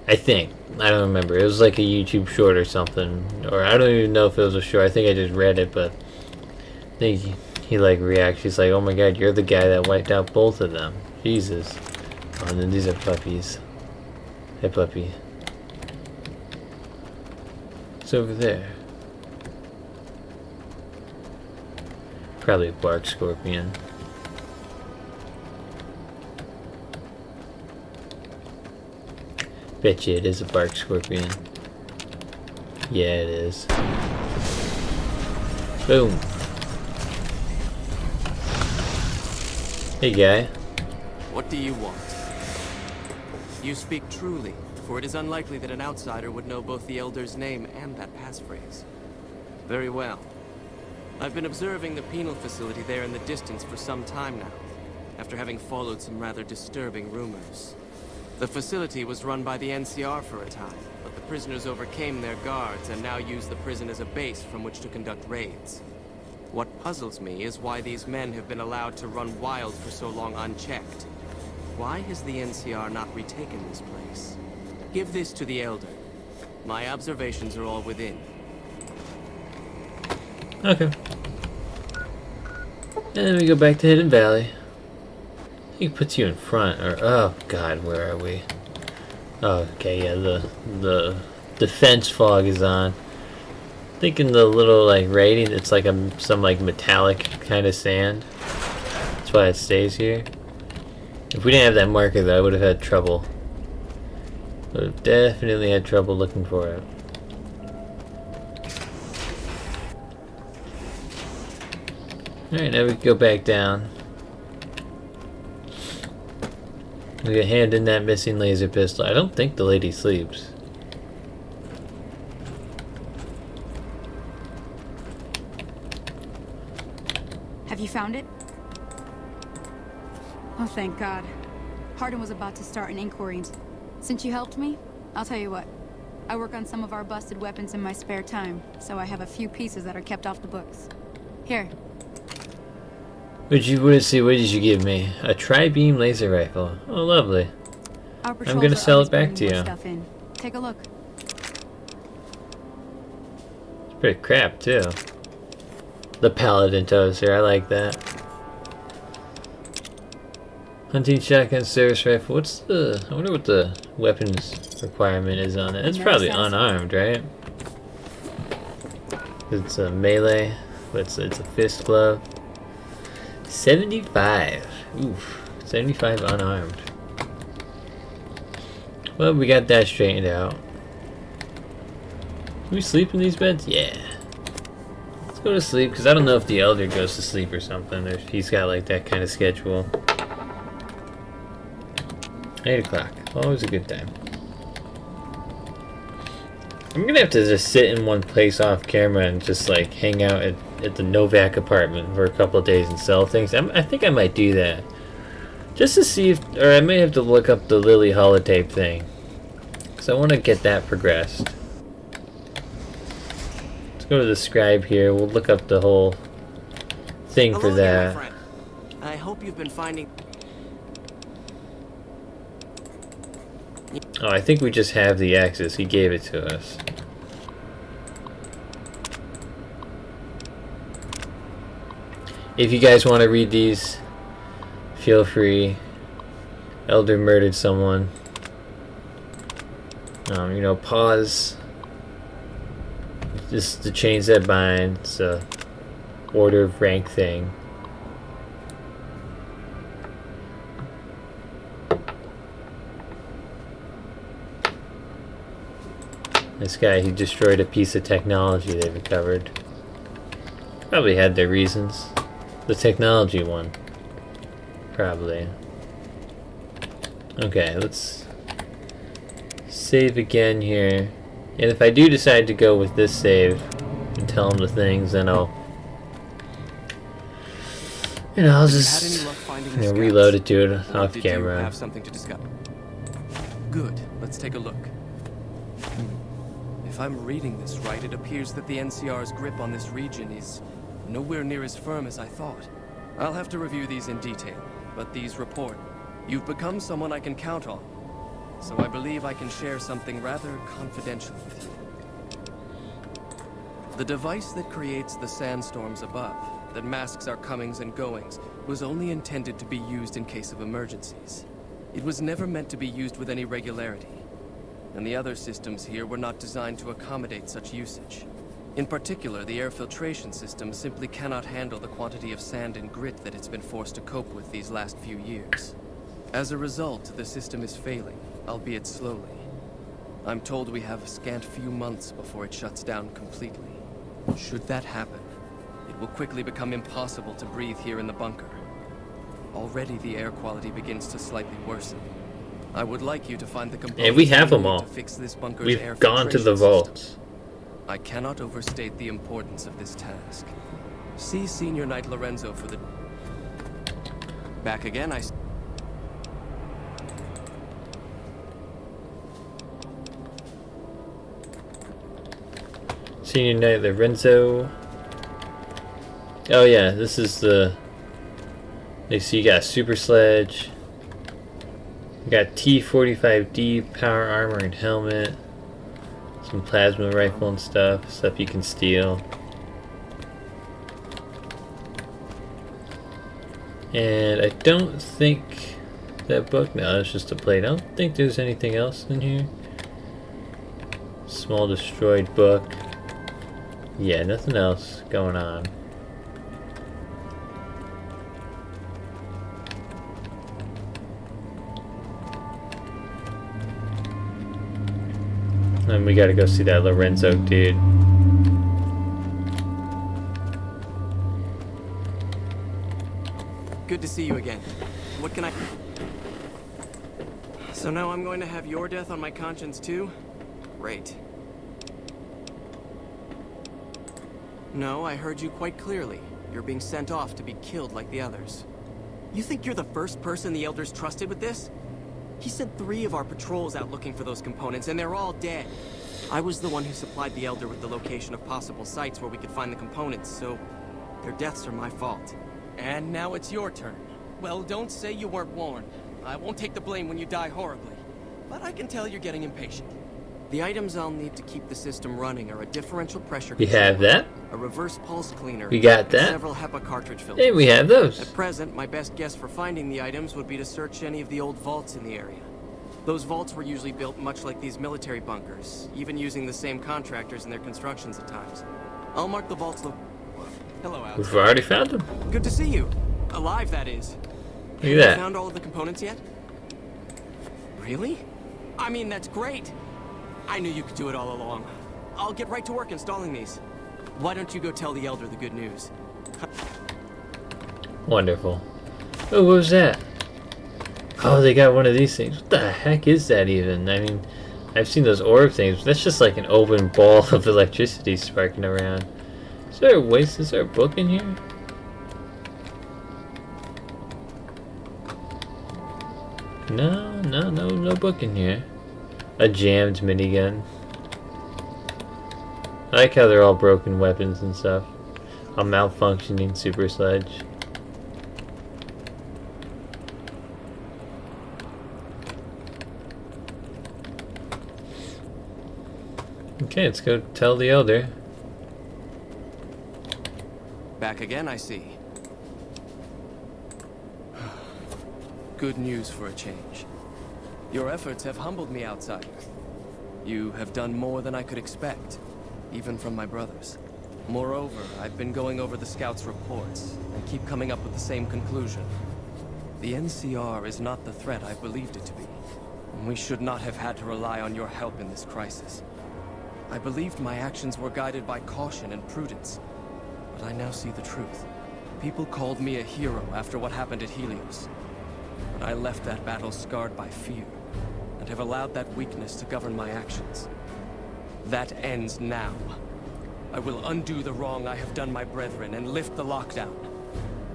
I don't remember, it was like a YouTube short or something, or I don't even know if it was a short. I think I just read it, but I think he like reacts, he's like, oh my god, you're the guy that wiped out both of them. Jesus. Oh, and then these are puppies. Hey puppy. It's over there. Probably a bark scorpion. Bet you it is a bark scorpion. Yeah, it is. Boom. Hey guy. What do you want? You speak truly, for it is unlikely that an outsider would know both the Elder's name and that passphrase. Very well. I've been observing the penal facility there in the distance for some time now, after having followed some rather disturbing rumors. The facility was run by the NCR for a time, but the prisoners overcame their guards and now use the prison as a base from which to conduct raids. What puzzles me is why these men have been allowed to run wild for so long unchecked. Why has the NCR not retaken this place? Give this to the Elder. My observations are all within. Okay. And then we go back to Hidden Valley. I think it puts you in front, or oh god, where are we? Oh, okay, yeah, the defense fog is on. I think in the little like rating, it's like some like metallic kind of sand. That's why it stays here. If we didn't have that marker, though, I would have had trouble. Would have definitely had trouble looking for it. Alright, now we can go back down. We can hand in that missing laser pistol. I don't think the lady sleeps. Have you found it? Oh, thank God. Hardin was about to start an inquiry. Since you helped me, I'll tell you what. I work on some of our busted weapons in my spare time, so I have a few pieces that are kept off the books. Here. What did you give me? A tri-beam laser rifle. Oh, lovely. Our I'm patrols gonna are sell always it back bringing to more you. stuff in. Take a look. It's pretty crap, too. The Paladin toaster, I like that. Hunting shotgun, service rifle. I wonder what the weapons requirement is on it. It's probably unarmed, right? It's a melee, but it's a fist glove. 75. Oof. 75 unarmed. Well, we got that straightened out. Can we sleep in these beds? Yeah. Let's go to sleep, because I don't know if the Elder goes to sleep or something, or if he's got like that kind of schedule. 8 o'clock. Always a good time. I'm gonna have to just sit in one place off camera and just like hang out at the Novak apartment for a couple of days and sell things. I think I might do that. Just to see if, or I may have to look up the Lily holotape thing. Because I want to get that progressed. Let's go to the scribe here. We'll look up the whole thing for Hello there, that. my friend. I hope you've been finding... Oh, I think we just have the access. He gave it to us. If you guys want to read these, feel free. Elder murdered someone. You know, pause. Just the chains that bind. It's a order of rank thing. This guy, he destroyed a piece of technology they recovered. Probably had their reasons. The technology one. Probably. Okay, let's save again here. And if I do decide to go with this save and tell him the things, then I'll just reload it to it off camera. Have something to discuss? Good. Let's take a look. If I'm reading this right, it appears that the NCR's grip on this region is nowhere near as firm as I thought. I'll have to review these in detail, but these report you've become someone I can count on. So I believe I can share something rather confidential with you. The device that creates the sandstorms above, that masks our comings and goings, was only intended to be used in case of emergencies. It was never meant to be used with any regularity. And the other systems here were not designed to accommodate such usage. In particular, the air filtration system simply cannot handle the quantity of sand and grit that it's been forced to cope with these last few years. As a result, the system is failing, albeit slowly. I'm told we have a scant few months before it shuts down completely. Should that happen, it will quickly become impossible to breathe here in the bunker. Already the air quality begins to slightly worsen. I would like you to find the components. And we have them all. To fix this bunker's We've air gone to the filtration vaults. system. I cannot overstate the importance of this task. See Senior Knight Lorenzo for the... Back again, Senior Knight Lorenzo. Oh yeah, this is the... So you got Super Sledge. You got T-45D power armor and helmet. Some plasma rifle and stuff you can steal. And I don't think that book, no, it's just a plate. I don't think there's anything else in here. Small destroyed book. Yeah, nothing else going on. And we gotta go see that Lorenzo dude. Good to see you again. What can I... So now I'm going to have your death on my conscience too? Great. No, I heard you quite clearly. You're being sent off to be killed like the others. You think you're the first person the Elders trusted with this? He sent 3 of our patrols out looking for those components, and they're all dead. I was the one who supplied the Elder with the location of possible sites where we could find the components, so their deaths are my fault. And now it's your turn. Well, don't say you weren't warned. I won't take the blame when you die horribly. But I can tell you're getting impatient. The items I'll need to keep the system running are a differential pressure We have that. a reverse pulse cleaner, We got and that. several HEPA cartridge filters. Hey, we have those. At present, my best guess for finding the items would be to search any of the old vaults in the area. Those vaults were usually built much like these military bunkers, even using the same contractors in their constructions at times. I'll mark the vaults. Hello, Alex. We've already found them. Good to see you. Alive, that is. Look at You that. found all of the components yet? Really? I mean, that's great. I knew you could do it all along. I'll get right to work installing these. Why don't you go tell the Elder the good news? Wonderful. Oh, what was that? Oh, they got one of these things. What the heck is that even? I mean, I've seen those orb things, but that's just like an open ball of electricity sparking around. Is there a waste? Is there a book in here? No book in here. A jammed minigun. I like how they're all broken weapons and stuff. A malfunctioning super sledge. Okay, let's go tell the Elder. Back again, I see. Good news for a change. Your efforts have humbled me, outsider. You have done more than I could expect, even from my brothers. Moreover, I've been going over the scouts' reports, and keep coming up with the same conclusion. The NCR is not the threat I believed it to be. We should not have had to rely on your help in this crisis. I believed my actions were guided by caution and prudence, but I now see the truth. People called me a hero after what happened at Helios. But I left that battle scarred by fear, and have allowed that weakness to govern my actions. That ends now. I will undo the wrong I have done my brethren and lift the lockdown.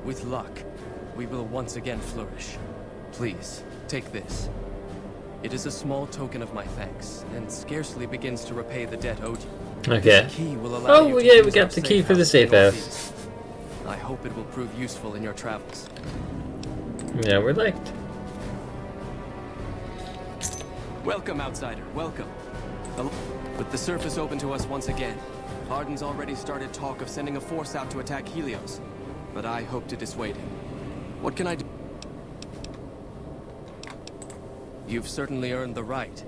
With luck, we will once again flourish. Please, take this. It is a small token of my thanks, and scarcely begins to repay the debt owed you. Okay. This key will allow you to yeah, we use got our the key safe for the house safe in house. Northeast. I hope it will prove useful in your travels. Yeah, we're liked. Welcome, outsider. Welcome. With the surface open to us once again, Arden's already started talk of sending a force out to attack Helios, but I hope to dissuade him. What can I do? You've certainly earned the right,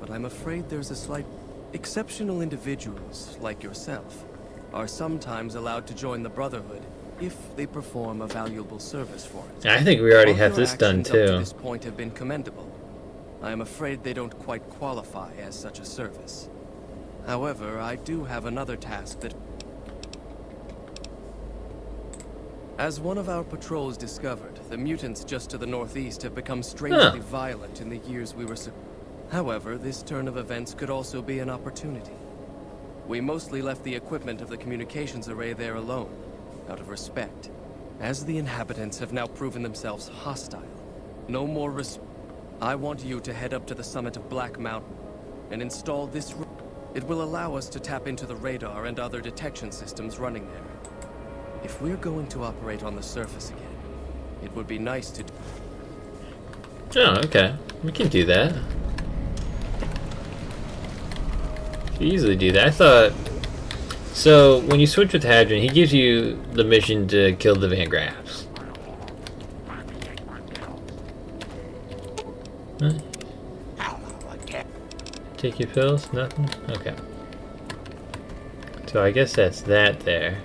but I'm afraid there's a slight... Exceptional individuals, like yourself, are sometimes allowed to join the Brotherhood if they perform a valuable service for it. I think we already While have your this done actions up to too. this point have been commendable, I am afraid they don't quite qualify as such a service. However, I do have another task that... As one of our patrols discovered, the mutants just to the northeast have become strangely violent in the years we were... However, this turn of events could also be an opportunity. We mostly left the equipment of the communications array there alone, out of respect. As the inhabitants have now proven themselves hostile, no more I want you to head up to the summit of Black Mountain and install this... It will allow us to tap into the radar and other detection systems running there. If we're going to operate on the surface again, it would be nice to... Oh, okay. We can do that. We can easily do that. I thought... So, when you switch with Hadron, he gives you the mission to kill the Van Graffs. Huh? Take your pills? Nothing? Okay. So I guess that's that there.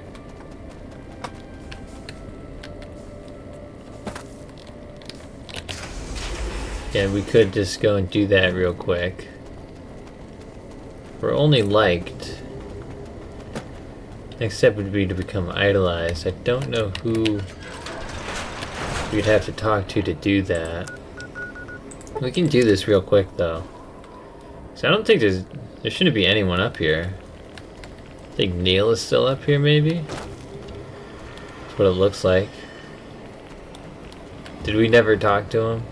Yeah, we could just go and do that real quick. We're only liked. Next step would be to become idolized. I don't know who we'd have to talk to do that. We can do this real quick though. So I don't think there shouldn't be anyone up here. I think Neil is still up here maybe? That's what it looks like. Did we never talk to him?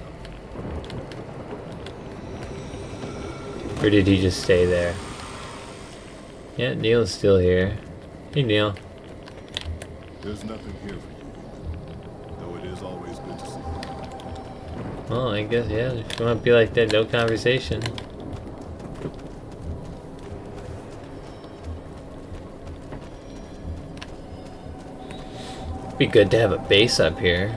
Or did he just stay there? Yeah, Neil is still here. Hey Neil. There's nothing here for you, though it is always good to see you. Well, I guess, yeah, if you want to be like that, no conversation. Be good to have a base up here.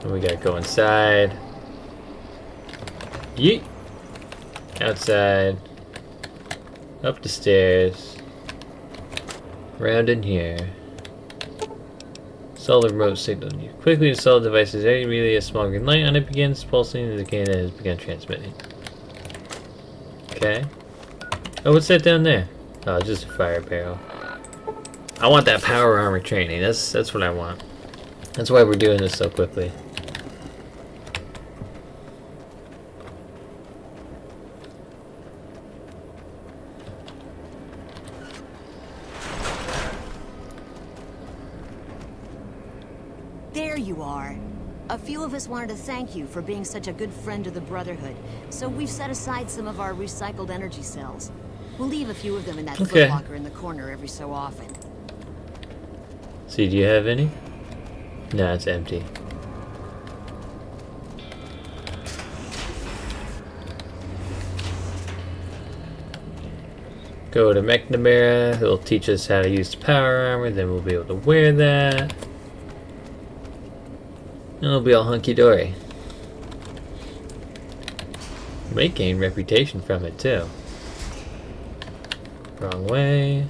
What we gotta go inside. Yeet! Outside. Up the stairs. Round in here. Install the remote signal. You quickly install the devices. Immediately a small green light on it begins pulsing, indicating that it has begun transmitting. Okay. Oh, what's that down there? Oh, it's just a fire barrel. I want that power armor training. That's what I want. That's why we're doing this so quickly. There you are. A few of us wanted to thank you for being such a good friend to the Brotherhood, so we've set aside some of our recycled energy cells. We'll leave a few of them in that footlocker in the corner every so often. See, do you have any? No, it's empty. Go to McNamara, who'll teach us how to use the power armor, then we'll be able to wear that. And it'll be all hunky-dory. We may gain reputation from it too. Wrong way.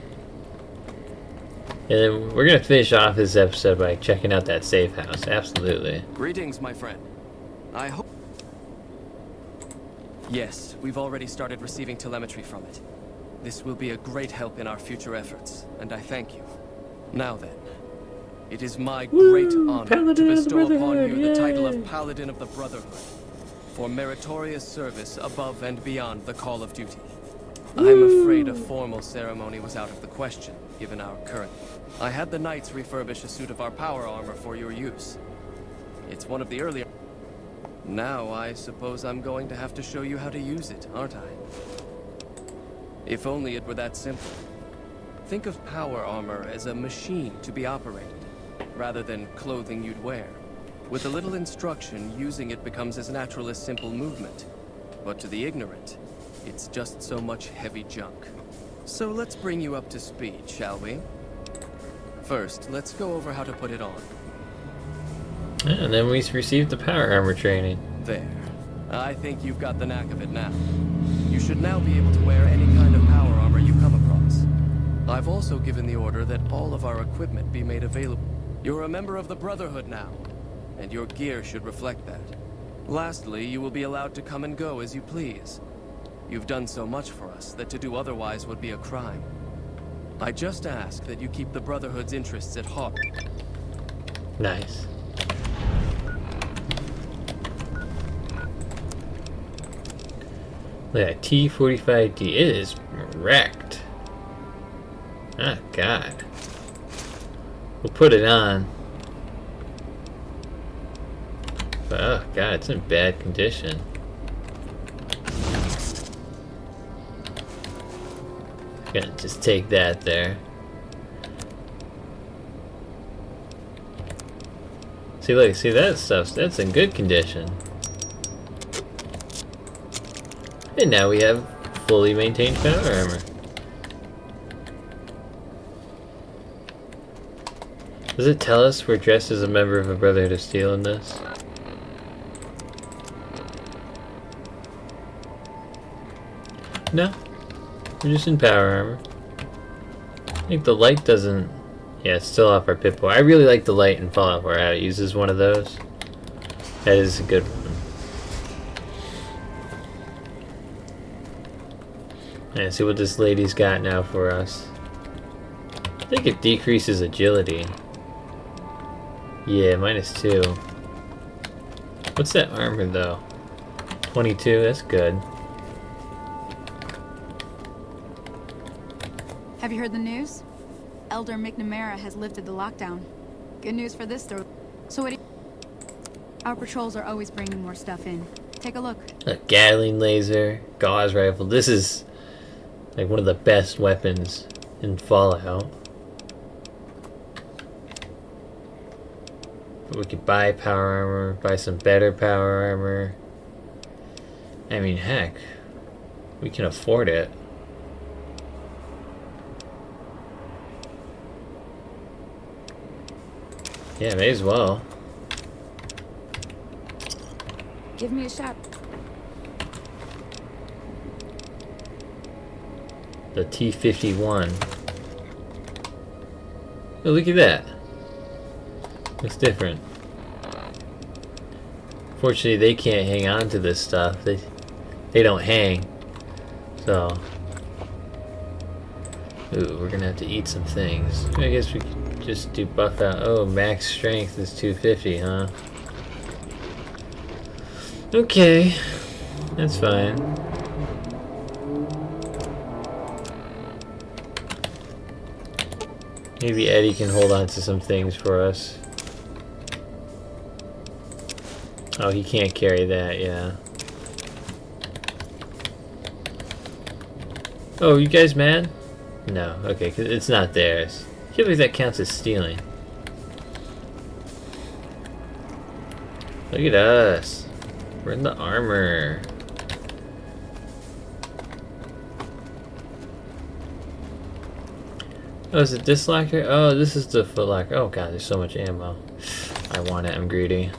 And then we're gonna finish off this episode by checking out that safe house. Absolutely. Greetings, my friend. I hope... Yes, we've already started receiving telemetry from it. This will be a great help in our future efforts, and I thank you. Now then, it is my great honor to bestow upon you the title of Paladin of the Brotherhood for meritorious service above and beyond the call of duty. I'm afraid a formal ceremony was out of the question, given our current... I had the Knights refurbish a suit of our power armor for your use. It's one of the earlier... Now I suppose I'm going to have to show you how to use it, aren't I? If only it were that simple. Think of power armor as a machine to be operated, rather than clothing you'd wear. With a little instruction, using it becomes as natural as simple movement. But to the ignorant, it's just so much heavy junk. So let's bring you up to speed, shall we? First, let's go over how to put it on. And then we received the power armor training. There. I think you've got the knack of it now. You should now be able to wear any kind of power armor you come across. I've also given the order that all of our equipment be made available. You're a member of the Brotherhood now, and your gear should reflect that. Lastly, you will be allowed to come and go as you please. You've done so much for us that to do otherwise would be a crime. I just ask that you keep the Brotherhood's interests at heart. Nice. Look at T45D. It is wrecked. Oh, God. We'll put it on. But, oh, God, it's in bad condition. Gonna just take that there. See, look, see that stuff? That's in good condition. And now we have fully maintained power armor. Does it tell us we're dressed as a member of a Brotherhood of Steel in this? No. We're just in power armor. I think the light doesn't... Yeah, it's still off our Pip-Boy. I really like the light in Fallout 4. How it uses one of those. That is a good one. Yeah, see what this lady's got now for us. I think it decreases agility. Yeah, -2. What's that armor though? 22, that's good. Have you heard the news? Elder McNamara has lifted the lockdown. Good news for this though. So what do you... Our patrols are always bringing more stuff in. Take a look. A Gatling laser, gauze rifle. This is like one of the best weapons in Fallout. But we could buy power armor, buy some better power armor. I mean, heck, we can afford it. Yeah, may as well. Give me a shot. The T51. Oh, look at that. Looks different. Fortunately, they can't hang on to this stuff. They don't hang. So, ooh, we're gonna have to eat some things. I guess we could just do buff out. Oh, max strength is 250, huh? Okay, that's fine. Maybe Eddie can hold on to some things for us. Oh, he can't carry that, yeah. Oh, you guys mad? No, okay, 'cause it's not theirs. I can't believe that counts as stealing. Look at us. We're in the armor. Oh, is it this locker? Oh, this is the foot locker. Oh god, there's so much ammo. I want it, I'm greedy.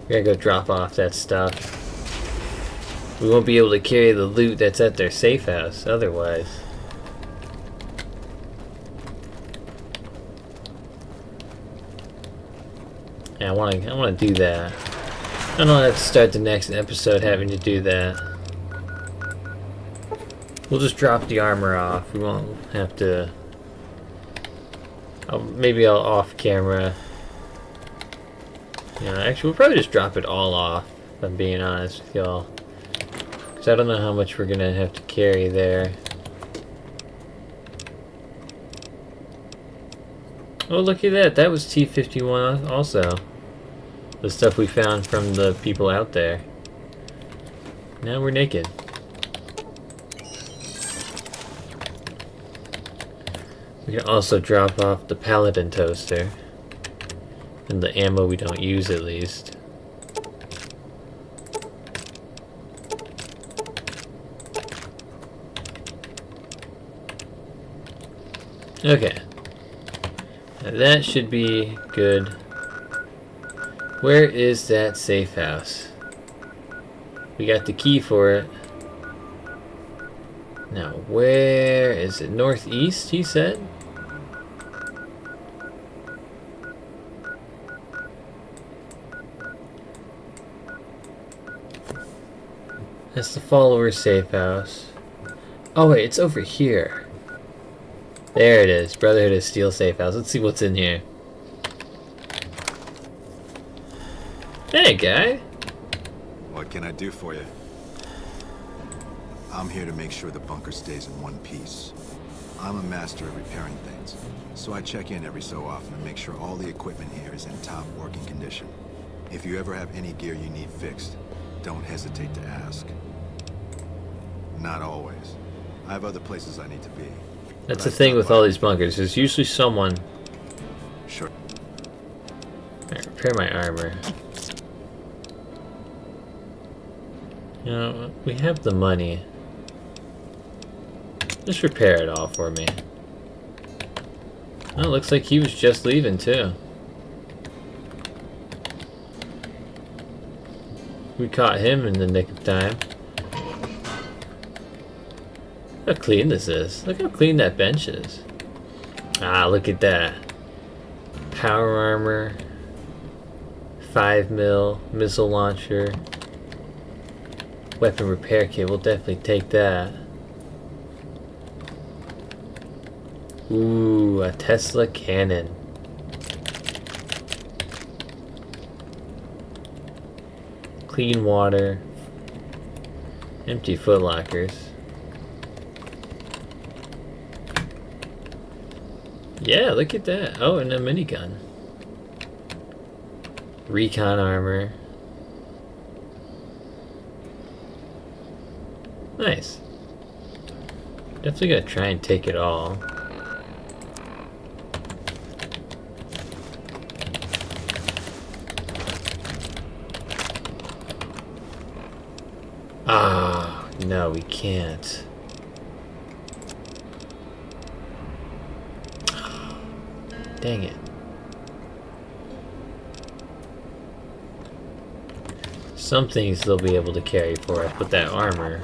We gotta go drop off that stuff. We won't be able to carry the loot that's at their safe house otherwise. Yeah, I wanna do that. I don't have to start the next episode having to do that. We'll just drop the armor off. We won't have to. Maybe I'll off camera. Yeah, actually, we'll probably just drop it all off, if I'm being honest with y'all. Because I don't know how much we're going to have to carry there. Oh, look at that. That was T-51 also. The stuff we found from the people out there. Now we're naked. We can also drop off the Paladin toaster. And the ammo we don't use, at least. Okay. Now that should be good. Where is that safe house? We got the key for it. Now, where is it? Northeast, he said? That's the follower safe house. Oh wait, it's over here. There it is. Brotherhood of Steel safe house. Let's see what's in here. Hey, guy. What can I do for you? I'm here to make sure the bunker stays in one piece. I'm a master at repairing things, so I check in every so often to make sure all the equipment here is in top working condition. If you ever have any gear you need fixed, don't hesitate to ask. Not always. I have other places I need to be. That's the thing with all these bunkers. There's usually someone. Sure. Alright, repair my armor. You know, we have the money. Just repair it all for me. Oh, it looks like he was just leaving too. We caught him in the nick of time. Look how clean this is. Look how clean that bench is. Ah, look at that. Power armor. 5mm missile launcher. Weapon repair kit. We'll definitely take that. Ooh, a Tesla cannon. Clean water. Empty footlockers. Yeah, look at that. Oh, and a minigun. Recon armor. Nice. Definitely gonna try and take it all. Ah, no, we can't. Dang it. Some things they'll be able to carry for us, but that armor.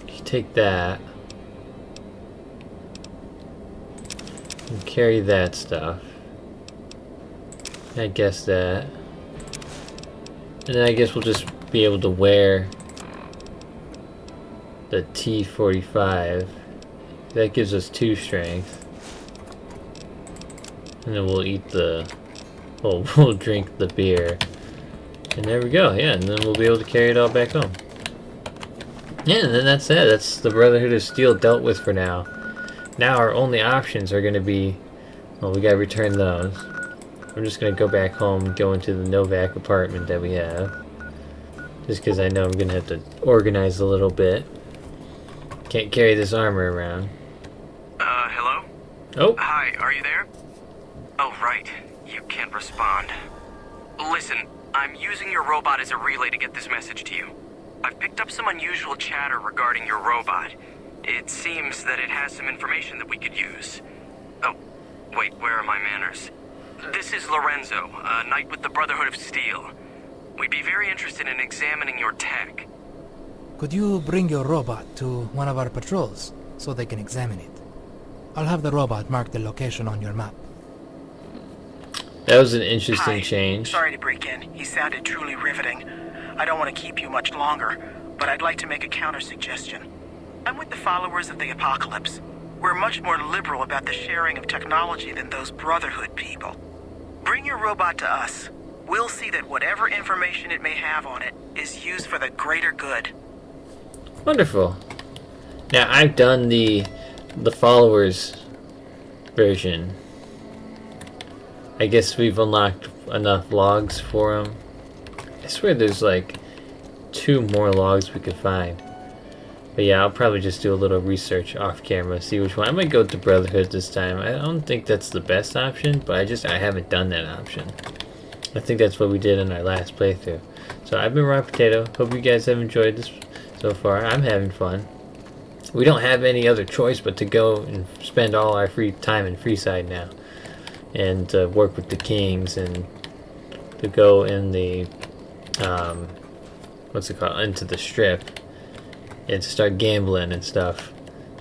You take that. And carry that stuff. I guess that. And then I guess we'll just be able to wear the T45. That gives us 2 strength. And then we'll eat the... Well, we'll drink the beer. And there we go, yeah, and then we'll be able to carry it all back home. Yeah, and then that's it. That's the Brotherhood of Steel dealt with for now. Now our only options are going to be... Well, we gotta return those. I'm just gonna go back home and go into the Novak apartment that we have. Just because I know I'm gonna have to organize a little bit. Can't carry this armor around. Hello? Oh. Hi, are you there? Oh, right. You can't respond. Listen, I'm using your robot as a relay to get this message to you. I've picked up some unusual chatter regarding your robot. It seems that it has some information that we could use. Oh, wait, where are my manners? This is Lorenzo, a knight with the Brotherhood of Steel. We'd be very interested in examining your tech. Could you bring your robot to one of our patrols so they can examine it? I'll have the robot mark the location on your map. That was an interesting change. Sorry to break in. He sounded truly riveting. I don't want to keep you much longer, but I'd like to make a counter-suggestion. I'm with the followers of the Apocalypse. We're much more liberal about the sharing of technology than those Brotherhood people. Bring your robot to us. We'll see that whatever information it may have on it is used for the greater good. Wonderful. Now, I've done the followers version. I guess we've unlocked enough logs for them. I swear there's like 2 more logs we could find. But yeah, I'll probably just do a little research off camera, see which one. I might go with the Brotherhood this time. I don't think that's the best option, but I haven't done that option. I think that's what we did in our last playthrough. So I've been Raw Potato. Hope you guys have enjoyed this so far. I'm having fun. We don't have any other choice but to go and spend all our free time in Freeside now. And work with the kings and to go in the what's it called, into the strip and to start gambling and stuff.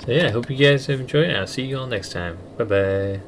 So yeah, I hope you guys have enjoyed it. I'll see you all next time. Bye bye.